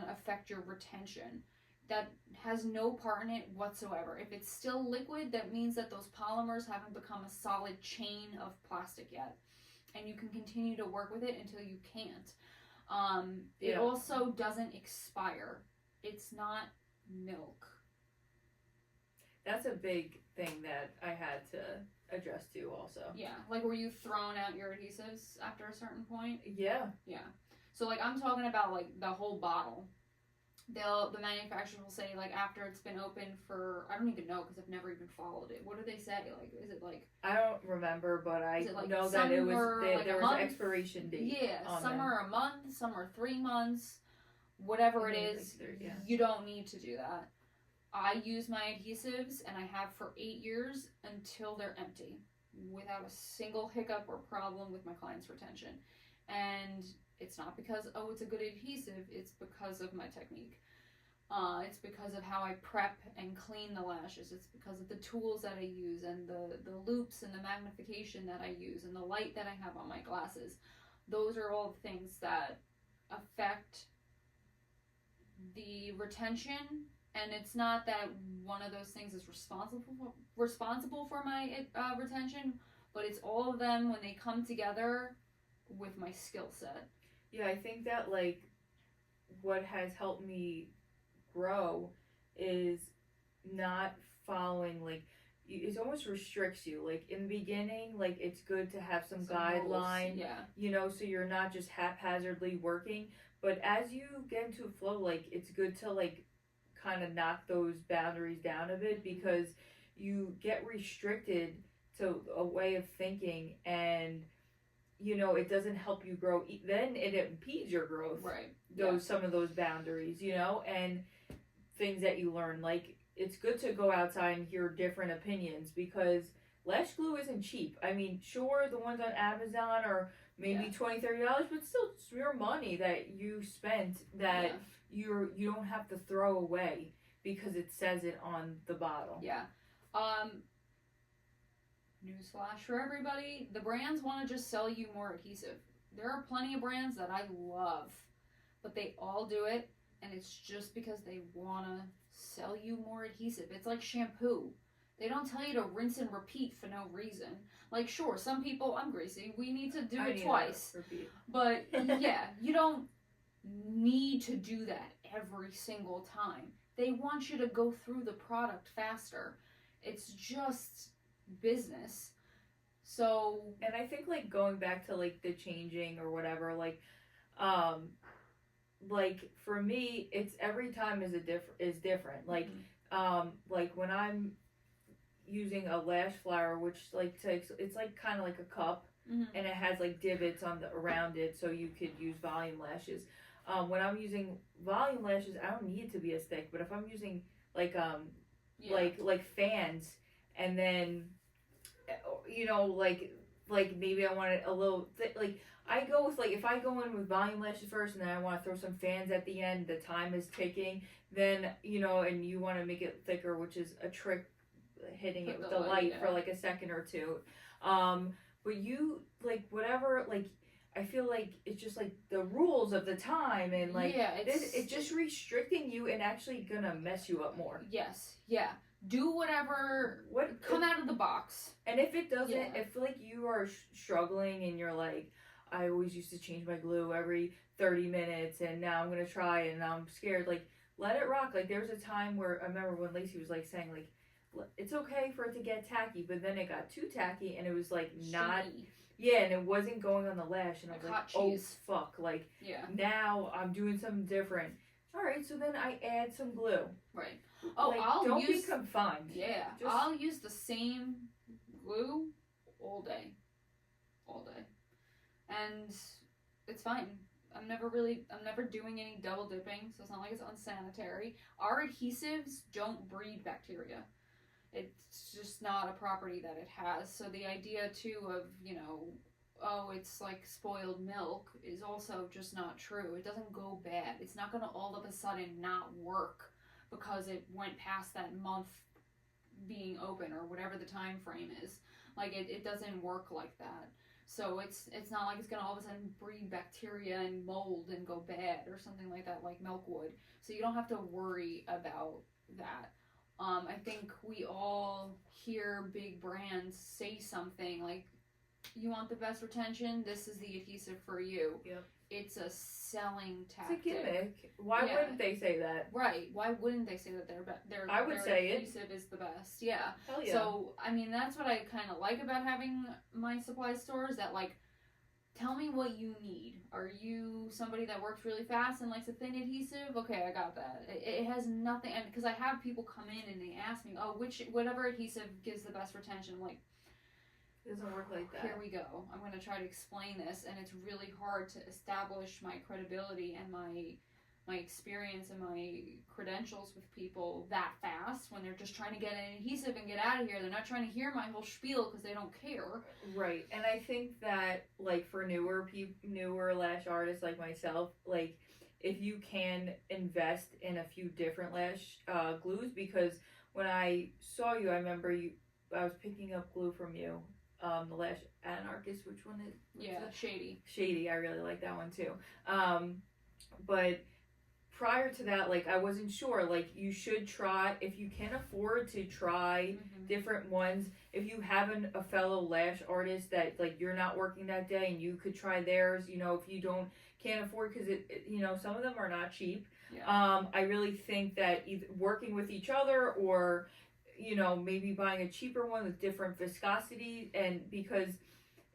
affect your retention. That has no part in it whatsoever. If it's still liquid, that means that those polymers haven't become a solid chain of plastic yet, and you can continue to work with it until you can't. It also doesn't expire. It's not milk. That's a big thing that I had to address too also. Yeah, like, were you throwing out your adhesives after a certain point? Yeah. So, like, I'm talking about, like, the whole bottle. The manufacturer will say, like, after it's been open for, I don't even know because I've never even followed it. What do they say? Like, is it like, I don't remember, but I like know that it was like there was an expiration date. Yeah, some are a month, some are 3 months, whatever it is. You don't need to do that. I use my adhesives, and I have for 8 years until they're empty, without a single hiccup or problem with my client's retention. And it's not because, it's a good adhesive, it's because of my technique. It's because of how I prep and clean the lashes. It's because of the tools that I use, and the loops and the magnification that I use, and the light that I have on my glasses. Those are all things that affect the retention. And it's not that one of those things is responsible for my retention, but it's all of them when they come together with my skill set. Yeah, I think that, like, what has helped me grow is not following, like, it almost restricts you. Like, in the beginning, like, it's good to have some guideline, so you're not just haphazardly working. But as you get into a flow, like, it's good to, like, kind of knock those boundaries down a bit, because you get restricted to a way of thinking, and it doesn't help you grow. Then it impedes your growth. Right. Some of those boundaries, and things that you learn. Like, it's good to go outside and hear different opinions, because lash glue isn't cheap. I mean, sure, the ones on Amazon are maybe $20, $30, but still, it's your money that you spent that you don't have to throw away because it says it on the bottle. Yeah. Newsflash for everybody, the brands want to just sell you more adhesive. There are plenty of brands that I love, but they all do it, and it's just because they want to sell you more adhesive. It's like shampoo. They don't tell you to rinse and repeat for no reason. Like, sure, some people, I'm Gracie, we need to do it twice. But, you don't need to do that every single time. They want you to go through the product faster. It's just business. So, and I think, like, going back to, like, the changing or whatever, like for me, it's every time is different. Like, like when I'm using a lash flower, which, like, it's like kind of like a cup, and it has, like, divots around it, so you could use volume lashes. When I'm using volume lashes, I don't need it to be as thick. But if I'm using like fans, and then like maybe I want it a little thick, like I go with, like, if I go in with volume lashes first, and then I want to throw some fans at the end, the time is ticking. Then and you want to make it thicker, which is a trick, hitting it with the light for like a second or two. But you, like, whatever, like, I feel like it's just like the rules of the time, and like it's just restricting you and actually gonna mess you up more. Yes, do whatever. Come out of the box. And if it doesn't, if like you are struggling and you're like, I always used to change my glue every 30 minutes, and now I'm gonna try, and now I'm scared. Like, let it rock. Like, there was a time where I remember when Lacey was like saying, like, it's okay for it to get tacky, but then it got too tacky, and it was like not. Yeah, and it wasn't going on the lash, and I was Like like, hot cheese. oh fuck, like Yeah. now I'm doing something different. All right, so then I add some glue. Right. Oh, like, I'll don't use. be confined. Yeah. Just- I'll use the same glue all day. All day. And it's fine. I'm never doing any double dipping, so it's not like it's unsanitary. Our adhesives don't breed bacteria. It's just not a property that it has. So the idea too of, oh, it's like spoiled milk is also just not true. It doesn't go bad. It's not going to all of a sudden not work because it went past that month being open or whatever the time frame is. Like it doesn't work like that. So it's not like it's gonna all of a sudden breed bacteria and mold and go bad or something like that, like milk would. So you don't have to worry about that. I think we all hear big brands say something like, "You want the best retention? This is the adhesive for you." Yep. It's a selling tactic. It's a gimmick. Why wouldn't they say that? Right. Why wouldn't they say that their I would say adhesive is the best? Yeah. Hell yeah. So, I mean, that's what I kind of like about having my supply stores, that, like, tell me what you need. Are you somebody that works really fast and likes a thin adhesive? Okay, I got that. It has nothing, and because I have people come in and they ask me, oh, whatever adhesive gives the best retention. I'm like, it doesn't work like that. Here we go. I'm going to try to explain this, and it's really hard to establish my credibility and my experience and my credentials with people that fast when they're just trying to get an adhesive and get out of here. They're not trying to hear my whole spiel because they don't care. Right, and I think that, like, for newer lash artists like myself, like, if you can invest in a few different lash glues, because when I saw you, I remember I was picking up glue from you. The Lash Anarchist, which one is? Yeah, Shady. Shady, I really like that one too. But prior to that, like, I wasn't sure. Like, you should try, if you can afford to try different ones. If you have a fellow lash artist that, like, you're not working that day and you could try theirs, if you can't afford, because some of them are not cheap. Yeah. I really think that either working with each other or maybe buying a cheaper one with different viscosity, and because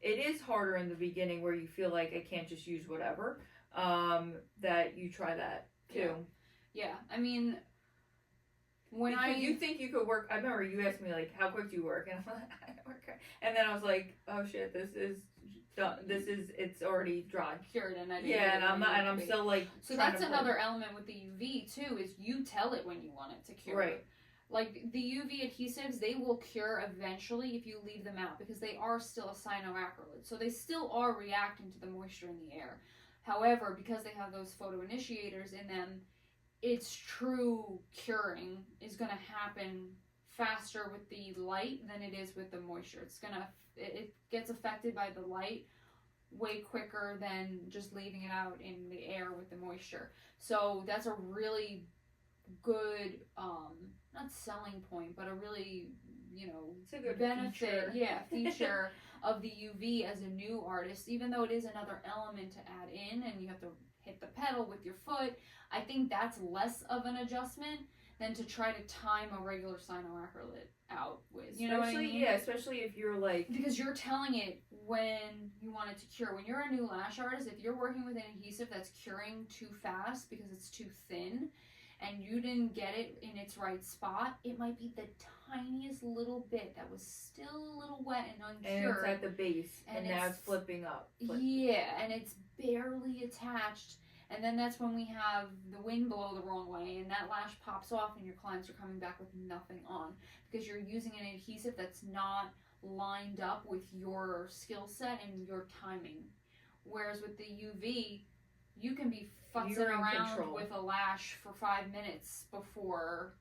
it is harder in the beginning where you feel like I can't just use whatever, that you try that too. Yeah. I mean, you think you could work, I remember you asked me, like, how quick do you work? And I'm like, I work. And then I was like, oh shit, this is done. It's already dry. Cured, and I didn't. Yeah, and I'm still like. So that's another element with the UV too, is you tell it when you want it to cure. Right. Like, the UV adhesives, they will cure eventually if you leave them out, because they are still a cyanoacrylate. So they still are reacting to the moisture in the air. However, because they have those photoinitiators in them, its true curing is going to happen faster with the light than it is with the moisture. It gets affected by the light way quicker than just leaving it out in the air with the moisture. So that's a really good not selling point, but a really it's a good benefit feature of the UV as a new artist, even though it is another element to add in and you have to hit the pedal with your foot. I think that's less of an adjustment than to try to time a regular cyanoacrylate out with, you know what I mean? Yeah, especially if you're like, because you're telling it when you want it to cure. When you're a new lash artist, if you're working with an adhesive that's curing too fast because it's too thin and you didn't get it in its right spot, it might be the tiniest little bit that was still a little wet and uncured. And it's at the base, and now it's flipping up. Yeah, and it's barely attached. And then that's when we have the wind blow the wrong way and that lash pops off and your clients are coming back with nothing on because you're using an adhesive that's not lined up with your skill set and your timing. Whereas with the UV, you can be futzing around with a lash for 5 minutes before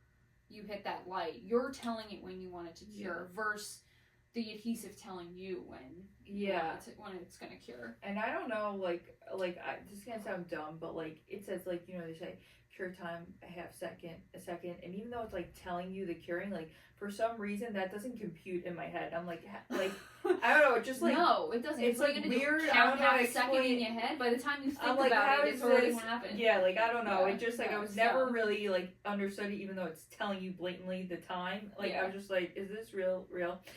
you hit that light. You're telling it when you want it to cure versus the adhesive telling you when it's gonna cure. And I don't know, like this is gonna sound dumb, but like it says, like, they say sure time a second, and even though it's like telling you the curing, like for some reason that doesn't compute in my head. I'm like I don't know, just like no, it doesn't. it's like gonna weird. Do, I count don't know how half to a second explain in your head. By the time you think I'm like, about it, it's already happened. Yeah, like I don't know. Yeah, It just like I was never really like understood it, even though it's telling you blatantly the time. Like I was just like, is this real?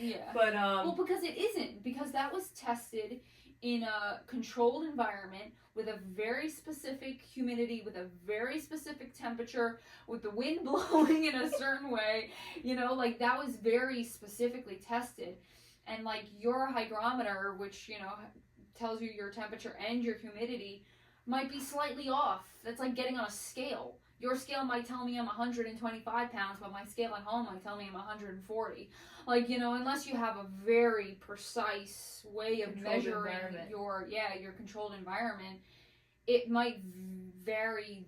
Yeah. But well, because it isn't, because that was tested in a controlled environment with a very specific humidity, with a very specific temperature, with the wind blowing in a certain way, you know, like that was very specifically tested. And like your hygrometer, which, you know, tells you your temperature and your humidity, might be slightly off. That's like getting on a scale. Your scale might tell me I'm 125 pounds, but my scale at home might tell me I'm 140. Like, you know, unless you have a very precise way of measuring your controlled environment, it might vary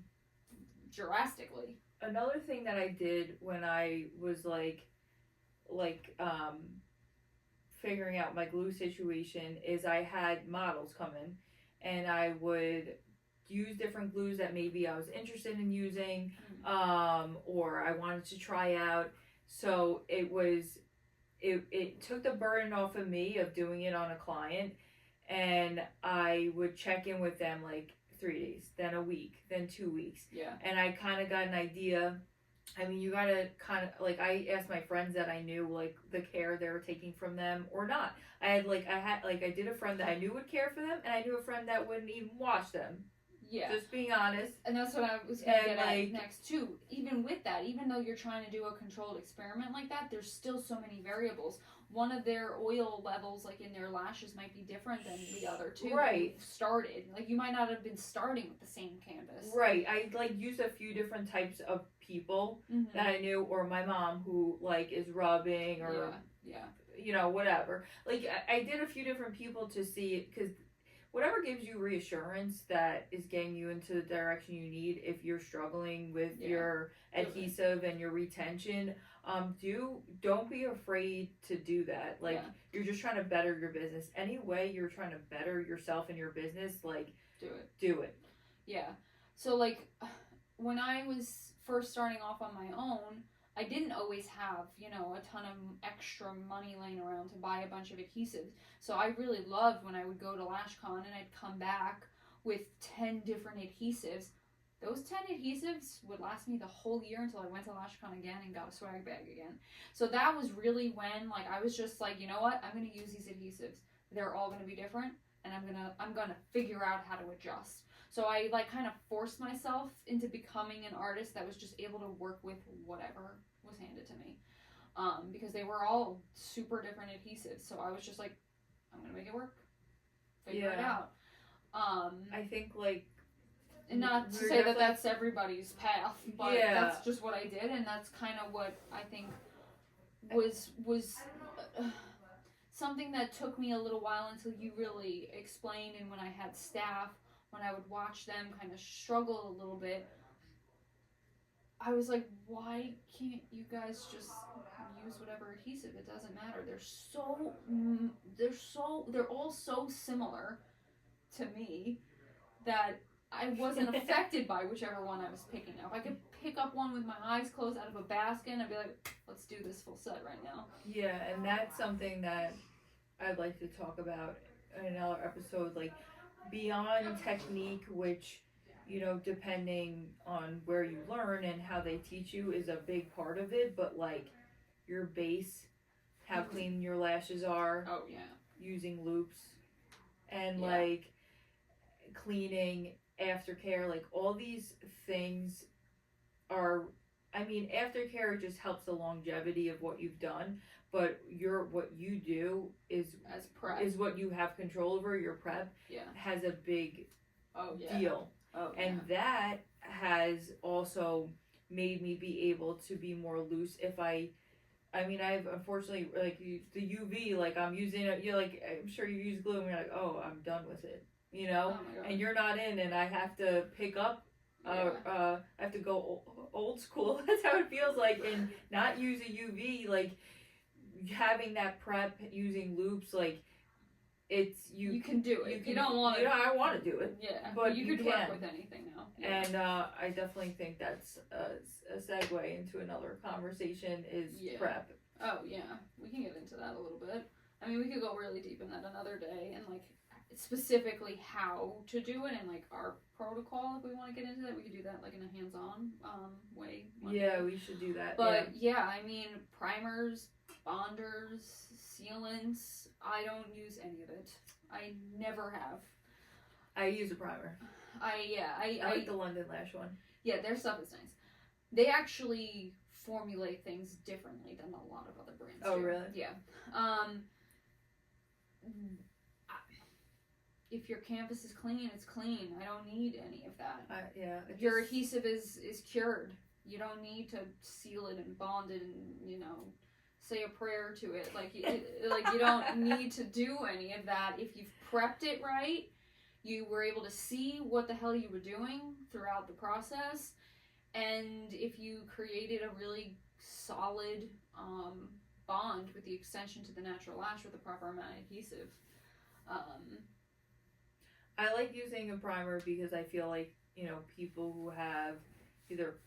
drastically. Another thing that I did when I was like figuring out my glue situation is I had models come in, and I would use different glues that maybe I was interested in using, or I wanted to try out. So it took the burden off of me of doing it on a client, and I would check in with them like 3 days, then a week, then 2 weeks. Yeah. And I kind of got an idea. I mean, you gotta kind of like, I asked my friends that I knew like the care they were taking from them or not. I did a friend that I knew would care for them, and I knew a friend that wouldn't even wash them. Yeah. Just being honest. And that's what I was going to get at next too. Even with that, even though you're trying to do a controlled experiment like that, there's still so many variables. One of their oil levels, like in their lashes, might be different than the other two. Right. Started. Like you might not have been starting with the same canvas. Right. I like used a few different types of people that I knew, or my mom who like is rubbing or you know, whatever. Like I did a few different people to see, because whatever gives you reassurance that is getting you into the direction you need if you're struggling with your adhesive and your retention, don't be afraid to do that. Like you're just trying to better your business. Any way you're trying to better yourself and your business, like do it. Yeah. So like when I was first starting off on my own, I didn't always have, you know, a ton of extra money laying around to buy a bunch of adhesives. So I really loved when I would go to LashCon and I'd come back with 10 different adhesives. Those 10 adhesives would last me the whole year until I went to LashCon again and got a swag bag again. So that was really when, like, I was just like, you know what? I'm going to use these adhesives. They're all going to be different, and I'm going to figure out how to adjust. So I like kind of forced myself into becoming an artist that was just able to work with whatever was handed to me, because they were all super different adhesives. So I was just like, I'm gonna make it work, figure it out. I think like, and not to say that that's everybody's path, but that's just what I did, and that's kind of what I think was something that took me a little while until you really explained. And when I had staff, when I would watch them kind of struggle a little bit, I was like, why can't you guys just use whatever adhesive? It doesn't matter. They're all so similar to me that I wasn't affected by whichever one I was picking up. I could pick up one with my eyes closed out of a basket and I'd be like, let's do this full set right now. Yeah, and that's something that I'd like to talk about in another episode, like beyond technique, which, you know, depending on where you learn and how they teach you is a big part of it, but like your base, how clean your lashes are. Oh yeah. Using loops and like cleaning, aftercare, like all these things are, I mean, aftercare just helps the longevity of what you've done, but what you do is as prep is what you have control over. Your prep has a big deal. And that has also made me be able to be more loose. I've unfortunately, like the UV, like I'm using it, you're like, I'm sure you use glue and you're like, oh, I'm done with it, you know? And you're not in, and I have to pick up, I have to go old school. That's how it feels like, and not use a UV, like having that prep, using loops, like you can do it. You don't want to. I want to do it. Yeah, but you could work with anything now. Yeah. And I definitely think that's a segue into another conversation is prep. Oh yeah, we can get into that a little bit. I mean, we could go really deep in that another day, and like specifically how to do it and like our protocol. If we want to get into that, we could do that like in a hands-on way. Yeah, we should do that. But yeah, I mean, primers, bonders, sealants. I don't use any of it. I never have. I use a primer. I like the London Lash one. Yeah, their stuff is nice. They actually formulate things differently than a lot of other brands do. Oh, really? Yeah. If your canvas is clean, it's clean. I don't need any of that. Your adhesive is cured. You don't need to seal it and bond it and, say a prayer to it. Like you don't need to do any of that. If you've prepped it right, you were able to see what the hell you were doing throughout the process, and if you created a really solid bond with the extension to the natural lash with the proper amount of adhesive. I like using a primer because I feel like, people who have either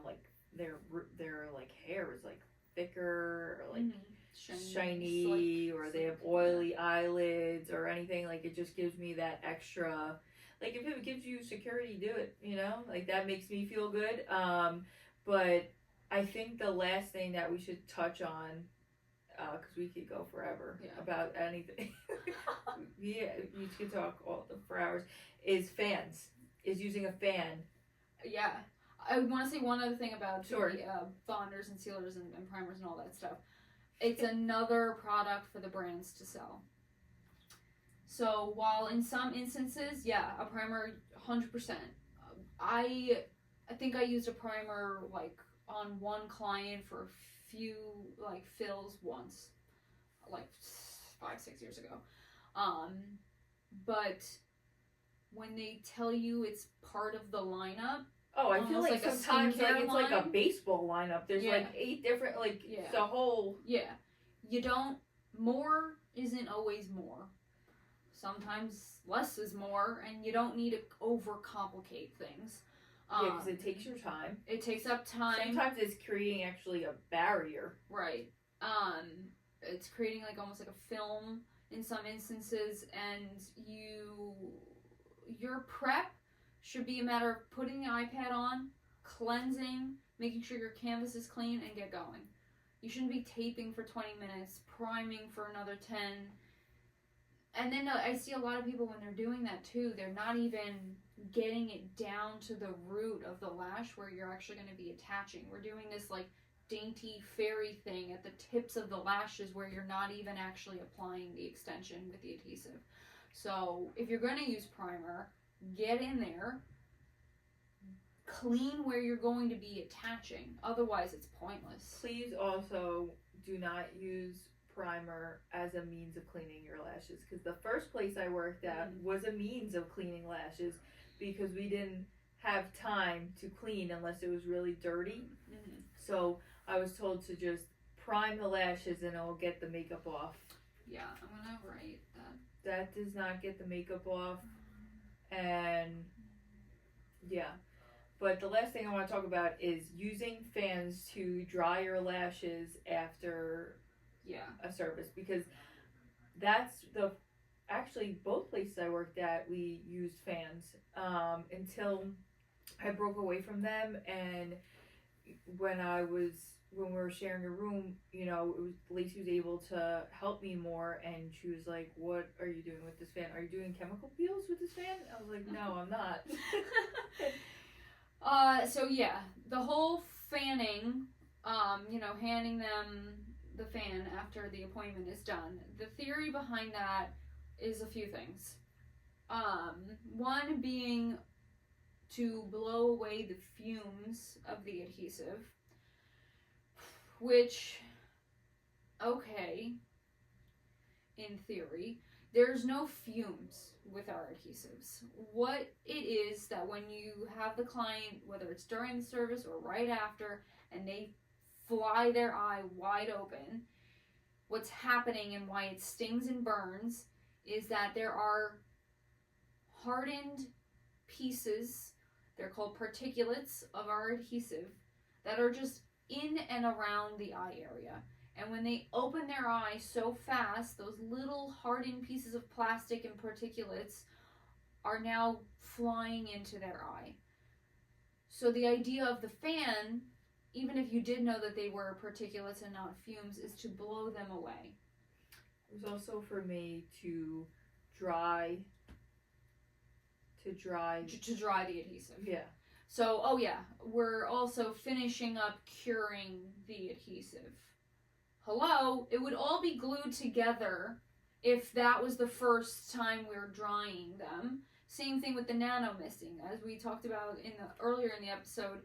like their like hair is like thicker or like shiny or they have oily eyelids or anything, like it just gives me that extra, like if it gives you security, do it, like that makes me feel good. But I think the last thing that we should touch on, because we could go forever about anything. Yeah, we could talk for hours. Is using a fan. Yeah, I want to say one other thing about the bonders and sealers and primers and all that stuff. It's another product for the brands to sell. So while in some instances, a primer, 100%. I think I used a primer like on one client for a few like fills once, like 5-6 years ago. But when they tell you it's part of the lineup, I feel like sometimes like it's like a baseball lineup. There's like 8 different it's a whole. Yeah, you don't. More isn't always more. Sometimes less is more, and you don't need to overcomplicate things. Because it takes your time. It takes up time. Sometimes it's creating actually a barrier. Right. It's creating like almost like a film in some instances, and your prep should be a matter of putting the iPad on, cleansing, making sure your canvas is clean, and get going. You shouldn't be taping for 20 minutes, priming for another 10. And then I see a lot of people when they're doing that too, they're not even getting it down to the root of the lash where you're actually going to be attaching. We're doing this like dainty fairy thing at the tips of the lashes where you're not even actually applying the extension with the adhesive. So if you're going to use primer, get in there, clean where you're going to be attaching. Otherwise, it's pointless. Please also do not use primer as a means of cleaning your lashes, because the first place I worked at was a means of cleaning lashes because we didn't have time to clean unless it was really dirty. So I was told to just prime the lashes and it'll get the makeup off. Yeah, I'm gonna write that. That does not get the makeup off. And but the last thing I want to talk about is using fans to dry your lashes after a service, because that's actually both places I worked at, we used fans until I broke away from them. And when we were sharing a room, Lacey was able to help me more, and she was like, "What are you doing with this fan? Are you doing chemical peels with this fan?" I was like, "No, I'm not." So the whole fanning, handing them the fan after the appointment is done. The theory behind that is a few things. One being to blow away the fumes of the adhesive, which, okay, in theory, there's no fumes with our adhesives. What it is that when you have the client, whether it's during the service or right after, and they fly their eye wide open, what's happening and why it stings and burns is that there are hardened pieces, they're called particulates of our adhesive, that are just in and around the eye area. And when they open their eye so fast, those little hardened pieces of plastic and particulates are now flying into their eye. So the idea of the fan, even if you did know that they were particulates and not fumes, is to blow them away. It was also for me to dry to dry the adhesive. Yeah. So, oh yeah, we're also finishing up curing the adhesive. Hello, it would all be glued together if that was the first time we were drying them. Same thing with the nano misting, as we talked about earlier in the episode.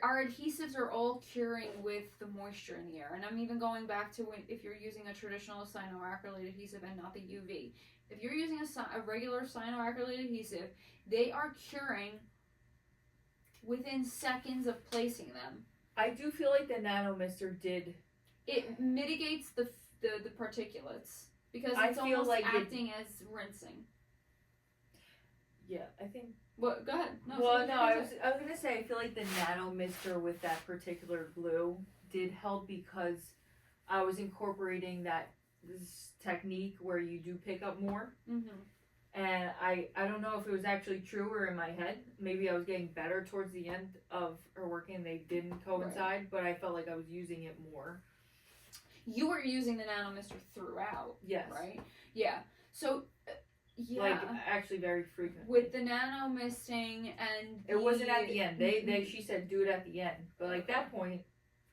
Our adhesives are all curing with the moisture in the air, and I'm even going back to if you're using a traditional cyanoacrylate adhesive and not the UV. If you're using a regular cyanoacrylate adhesive, they are curing within seconds of placing them. I do feel like the nano mister did. It mitigates the particulates because it's almost like acting as rinsing. Yeah, I think. Well, go ahead. No, I was gonna say I feel like the nano mister with that particular glue did help because I was incorporating this technique where you do pick up more. Mm-hmm. And I don't know if it was actually true or in my head. Maybe I was getting better towards the end of her working and they didn't coincide, right. But I felt like I was using it more. You were using the nano mister throughout. Yes. Right? Yeah. So, yeah. Like, actually very frequently. With the nano misting and it wasn't at the end. She said do it at the end. But like that point,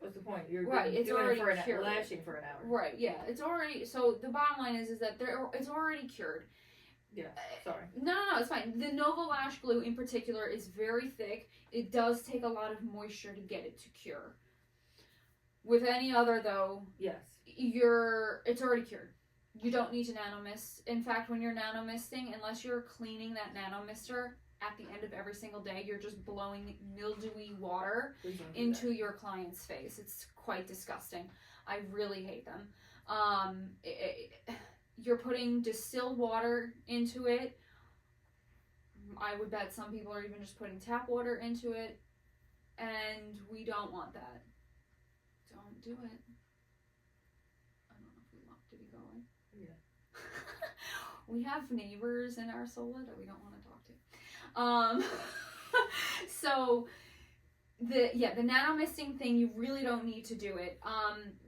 what's the point? You're right. It's doing already it cured. lashing for an hour. Right. Yeah. It's already. So the bottom line is that it's already cured. Yeah. Sorry. No, it's fine. The Nova Lash glue in particular is very thick. It does take a lot of moisture to get it to cure. With any other though, yes, it's already cured. You don't need to nano mist. In fact, when you're nano misting, unless you're cleaning that nano mister at the end of every single day, you're just blowing mildewy water into your client's face. It's quite disgusting. I really hate them. You're putting distilled water into it. I would bet some people are even just putting tap water into it. And we don't want that. Don't do it. I don't know if we want to be going. Yeah. We have neighbors in our solar that we don't want to talk to. So the nano misting thing, you really don't need to do it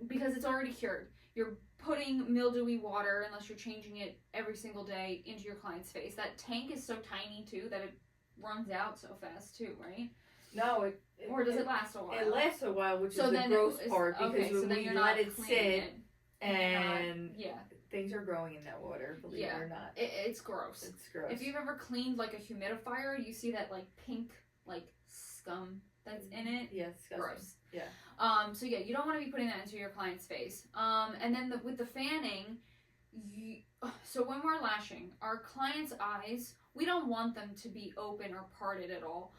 because it's already cured. You're putting mildewy water, unless you're changing it every single day, into your client's face. That tank is so tiny too that it runs out so fast too, right? No, or does it last a while? It lasts a while, which is the gross part because when you let it sit and things are growing in that water, believe it or not. It's gross. It's gross. If you've ever cleaned like a humidifier, you see that like pink like scum that's in it. Yeah, it's gross. Yeah. So yeah, you don't want to be putting that into your client's face. And then with the fanning, so when we're lashing, our client's eyes, we don't want them to be open or parted at all.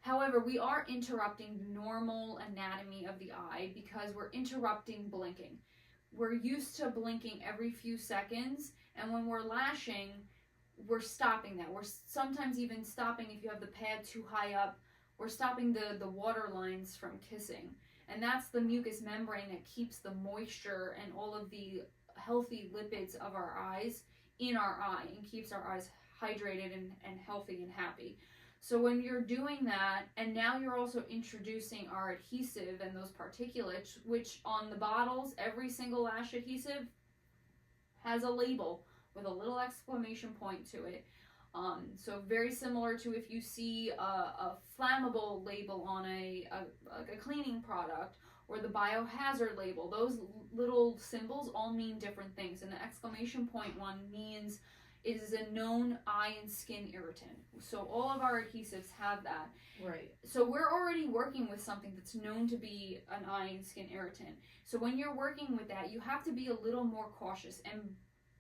However, we are interrupting the normal anatomy of the eye because we're interrupting blinking. We're used to blinking every few seconds, and when we're lashing, we're stopping that. We're sometimes even stopping if you have the pad too high up. We're stopping the water lines from kissing. And that's the mucous membrane that keeps the moisture and all of the healthy lipids of our eyes in our eye and keeps our eyes hydrated and healthy and happy. So when you're doing that, and now you're also introducing our adhesive and those particulates, which on the bottles, every single lash adhesive has a label with a little exclamation point to it. So very similar to if you see a flammable label on a cleaning product or the biohazard label, those little symbols all mean different things. And the exclamation point one means it is a known eye and skin irritant. So all of our adhesives have that. Right. So we're already working with something that's known to be an eye and skin irritant. So when you're working with that, you have to be a little more cautious. And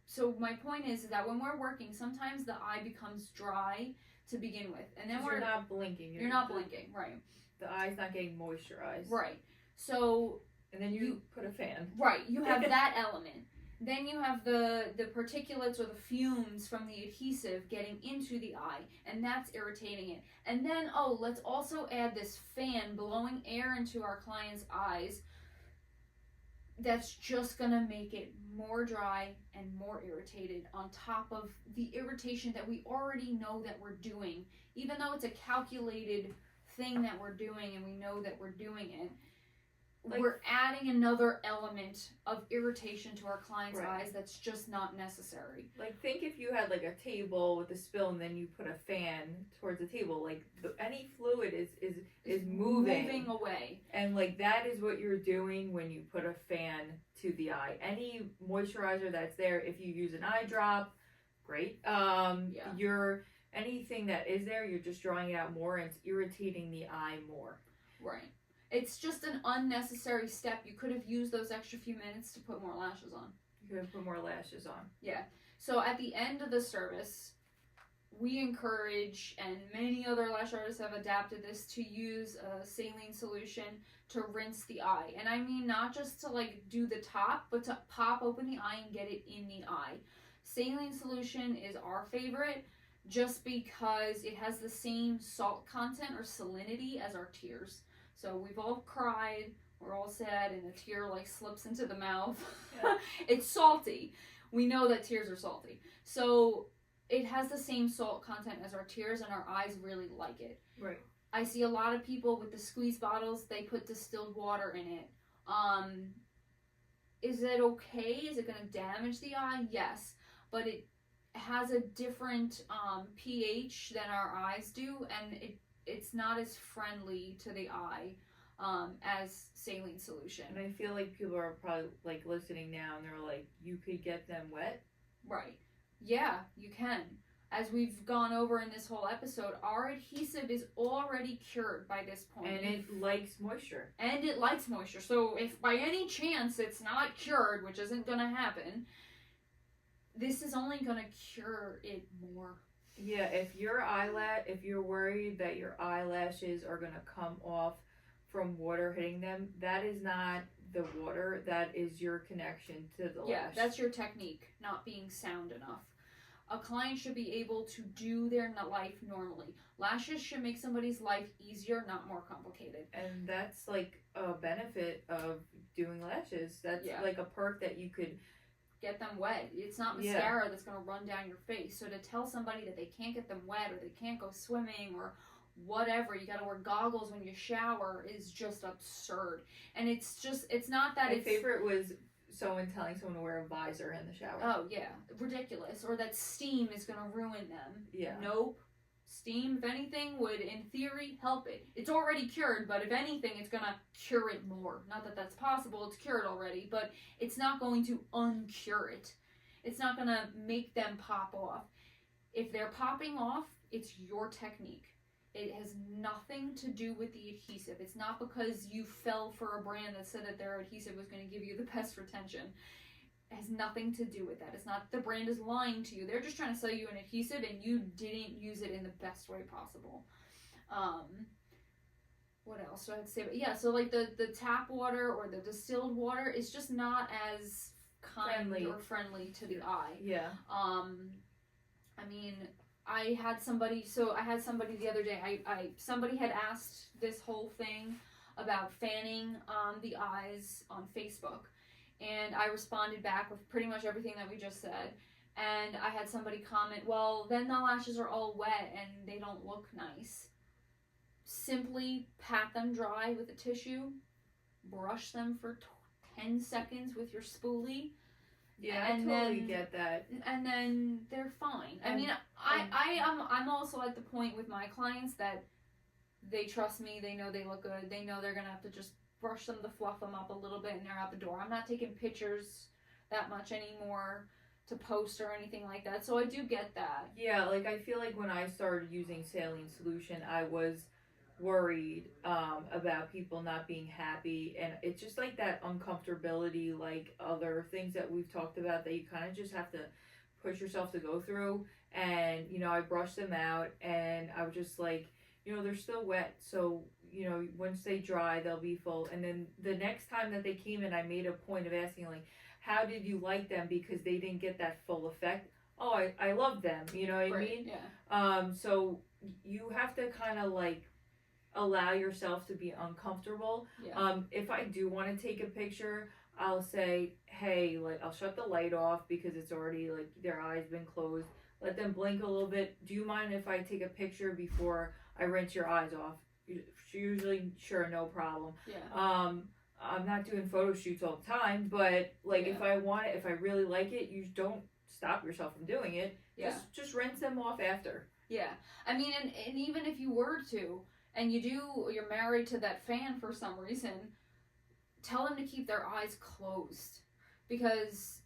so my point is that when we're working, sometimes the eye becomes dry to begin with. And then you're not blinking. You're not blinking, right. The eye's not getting moisturized. Right. So and then you put a fan. Right. You have that element. Then you have the particulates or the fumes from the adhesive getting into the eye, and that's irritating it. And then, let's also add this fan blowing air into our client's eyes. That's just gonna make it more dry and more irritated on top of the irritation that we already know that we're doing. Even though it's a calculated thing that we're doing and we know that we're doing it, we're adding another element of irritation to our client's eyes that's just not necessary. Like, think if you had like a table with a spill and then you put a fan towards the table, like any fluid is moving away. And like that is what you're doing when you put a fan to the eye. Any moisturizer that's there, if you use an eye drop, great. You're anything that is there, you're just drawing it out more and it's irritating the eye more. Right. It's just an unnecessary step. You could have used those extra few minutes to put more lashes on. You could have put more lashes on. Yeah. So at the end of the service, we encourage, and many other lash artists have adapted this, to use a saline solution to rinse the eye. And I mean not just to like do the top, but to pop open the eye and get it in the eye. Saline solution is our favorite just because it has the same salt content or salinity as our tears. So we've all cried, we're all sad, and a tear like slips into the mouth. Yeah. It's salty. We know that tears are salty. So it has the same salt content as our tears, and our eyes really like it. Right. I see a lot of people with the squeeze bottles, they put distilled water in it. Is it okay? Is it going to damage the eye? Yes. But it has a different pH than our eyes do, and it's not as friendly to the eye as saline solution. And I feel like people are probably like listening now and they're like, you could get them wet? Right. Yeah, you can. As we've gone over in this whole episode, our adhesive is already cured by this point. And it likes moisture. So if by any chance it's not cured, which isn't going to happen, this is only going to cure it more. Yeah, if you're worried that your eyelashes are going to come off from water hitting them, that is not the water, that is your connection to the lash. Yeah, that's your technique, not being sound enough. A client should be able to do their life normally. Lashes should make somebody's life easier, not more complicated. And that's like a benefit of doing lashes. That's like a perk that you could get them wet. It's not mascara that's going to run down your face. So to tell somebody that they can't get them wet or they can't go swimming or whatever, you got to wear goggles when you shower, is just absurd. And it's not that. My favorite was someone telling someone to wear a visor in the shower. Oh yeah, ridiculous. Or that steam is going to ruin them. Yeah. Nope. Steam, if anything, would in theory help it. It's already cured, but if anything, it's going to cure it more. Not that that's possible, it's cured already, but it's not going to uncure it. It's not going to make them pop off. If they're popping off, it's your technique. It has nothing to do with the adhesive. It's not because you fell for a brand that said that their adhesive was going to give you the best retention. It has nothing to do with that. It's not the brand is lying to you. They're just trying to sell you an adhesive and you didn't use it in the best way possible. What else do I have to say? But yeah, so like the tap water or the distilled water is just not as kind or friendly to the eye. Yeah. I mean, I had somebody the other day, somebody had asked this whole thing about fanning the eyes on Facebook. And I responded back with pretty much everything that we just said. And I had somebody comment, well, then the lashes are all wet and they don't look nice. Simply pat them dry with a tissue. Brush them for 10 seconds with your spoolie. Yeah, and I totally get that. And then they're fine. I mean, I'm also at the point with my clients that they trust me. They know they look good. They know they're going to have to just brush them to fluff them up a little bit and they're out the door. I'm not taking pictures that much anymore to post or anything like that. So I do get that. Yeah, like I feel like when I started using saline solution, I was worried about people not being happy, and it's just like that uncomfortability, like other things that we've talked about that you kind of just have to push yourself to go through. And I brushed them out and I was just like, they're still wet, so once they dry they'll be full. And then the next time that they came in, I made a point of asking, like, how did you like them because they didn't get that full effect? Oh, I love them. You know what I mean? Yeah. So you have to kind of like allow yourself to be uncomfortable. Yeah. If I do want to take a picture, I'll say, hey, like I'll shut the light off because it's already like their eyes been closed. Let them blink a little bit. Do you mind if I take a picture before I rinse your eyes off? Usually, sure, no problem. Yeah. I'm not doing photo shoots all the time, but like if I want it, if I really like it, you don't stop yourself from doing it. Yeah. Just rinse them off after. Yeah. I mean, and even if you were to, and you're married to that fan for some reason, tell them to keep their eyes closed, because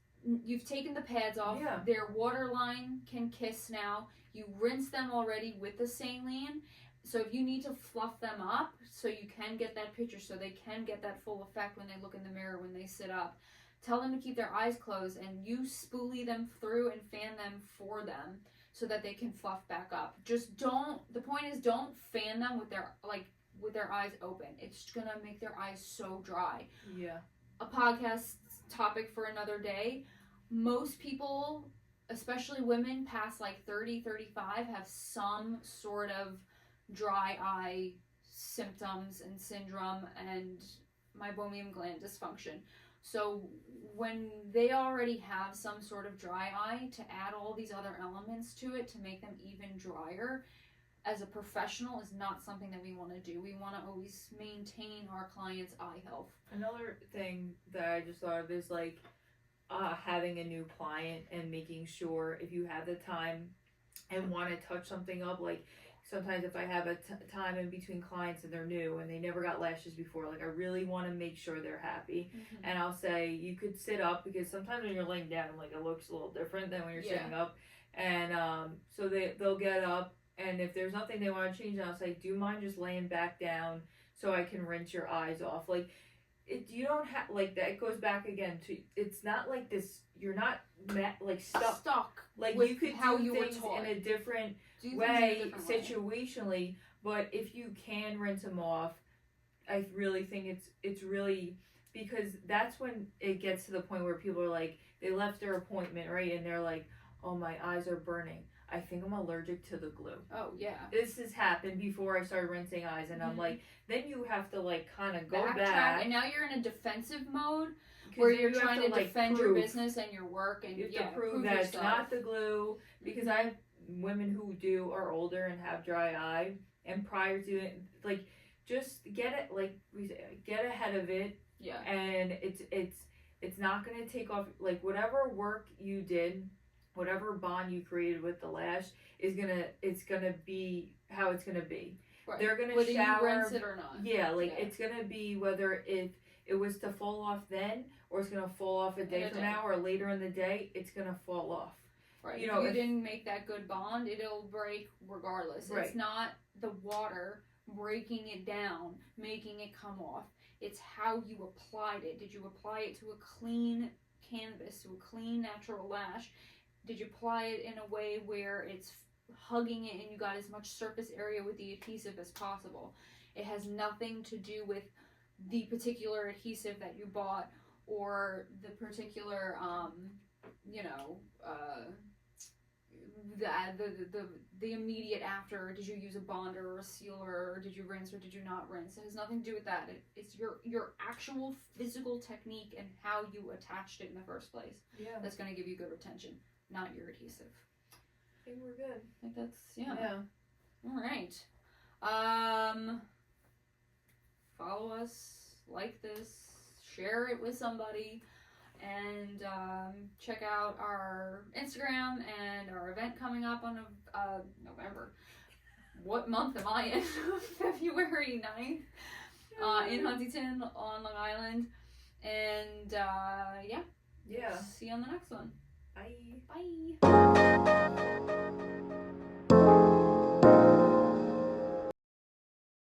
you've taken the pads off. Yeah. Their waterline can kiss now. You rinse them already with the saline. So if you need to fluff them up so you can get that picture, so they can get that full effect when they look in the mirror, when they sit up, tell them to keep their eyes closed, and you spoolie them through and fan them for them so that they can fluff back up. Just don't, the point is, don't fan them with their eyes open. It's gonna make their eyes so dry. Yeah. A podcast topic for another day. Most people, especially women past like 30, 35, have some sort of dry eye symptoms and syndrome and meibomian gland dysfunction. So when they already have some sort of dry eye, to add all these other elements to it to make them even drier, as a professional, is not something that we want to do. We want to always maintain our clients' eye health. Another thing that I just thought of is like having a new client and making sure, if you have the time and want to touch something up, like sometimes if I have a time in between clients and they're new and they never got lashes before, like I really want to make sure they're happy. Mm-hmm. And I'll say, you could sit up, because sometimes when you're laying down, like it looks a little different than when you're sitting up. And so they'll get up, and if there's nothing they want to change, I'll say, do you mind just laying back down so I can rinse your eyes off? Like, you don't have, like, that goes back again to, it's not like this, you're not like stuck. Like, you could how do you things were taught in a different way, situationally, but if you can rinse them off, I really think it's really, because that's when it gets to the point where people are like, they left their appointment, right, and they're like, oh, my eyes are burning. I think I'm allergic to the glue. Oh, yeah. This has happened before I started rinsing eyes, and I'm like, then you have to like kind of go back. And now you're in a defensive mode where you're trying to defend your business and your work, and you have to prove that it's not the glue, because I have women who are older and have dry eye, and prior to it, like, just get it, like we say, get ahead of it. Yeah. And it's not going to take off, like, whatever work you did, whatever bond you created with the lash it's gonna be how it's gonna be. Right. They're gonna whether shower, you rinse it or not. Yeah, like it's gonna be whether it was to fall off then, or it's gonna fall off a day from now, or later in the day, it's gonna fall off. Right. You know, if you didn't make that good bond, it'll break regardless. Right. It's not the water breaking it down, making it come off. It's how you applied it. Did you apply it to a clean canvas, to a clean natural lash? Did you apply it in a way where it's hugging it and you got as much surface area with the adhesive as possible? It has nothing to do with the particular adhesive that you bought, or the particular, the immediate after. Did you use a bonder or a sealer, or did you rinse or did you not rinse? It has nothing to do with that. It's your actual physical technique and how you attached it in the first place. Yeah. That's going to give you good retention, not your adhesive. I think we're good. I think that's, yeah. All right. Follow us, like this, share it with somebody, and check out our Instagram and our event coming up on November. What month am I in? February 9th in Huntington on Long Island. And yeah. See you on the next one. Bye. Bye.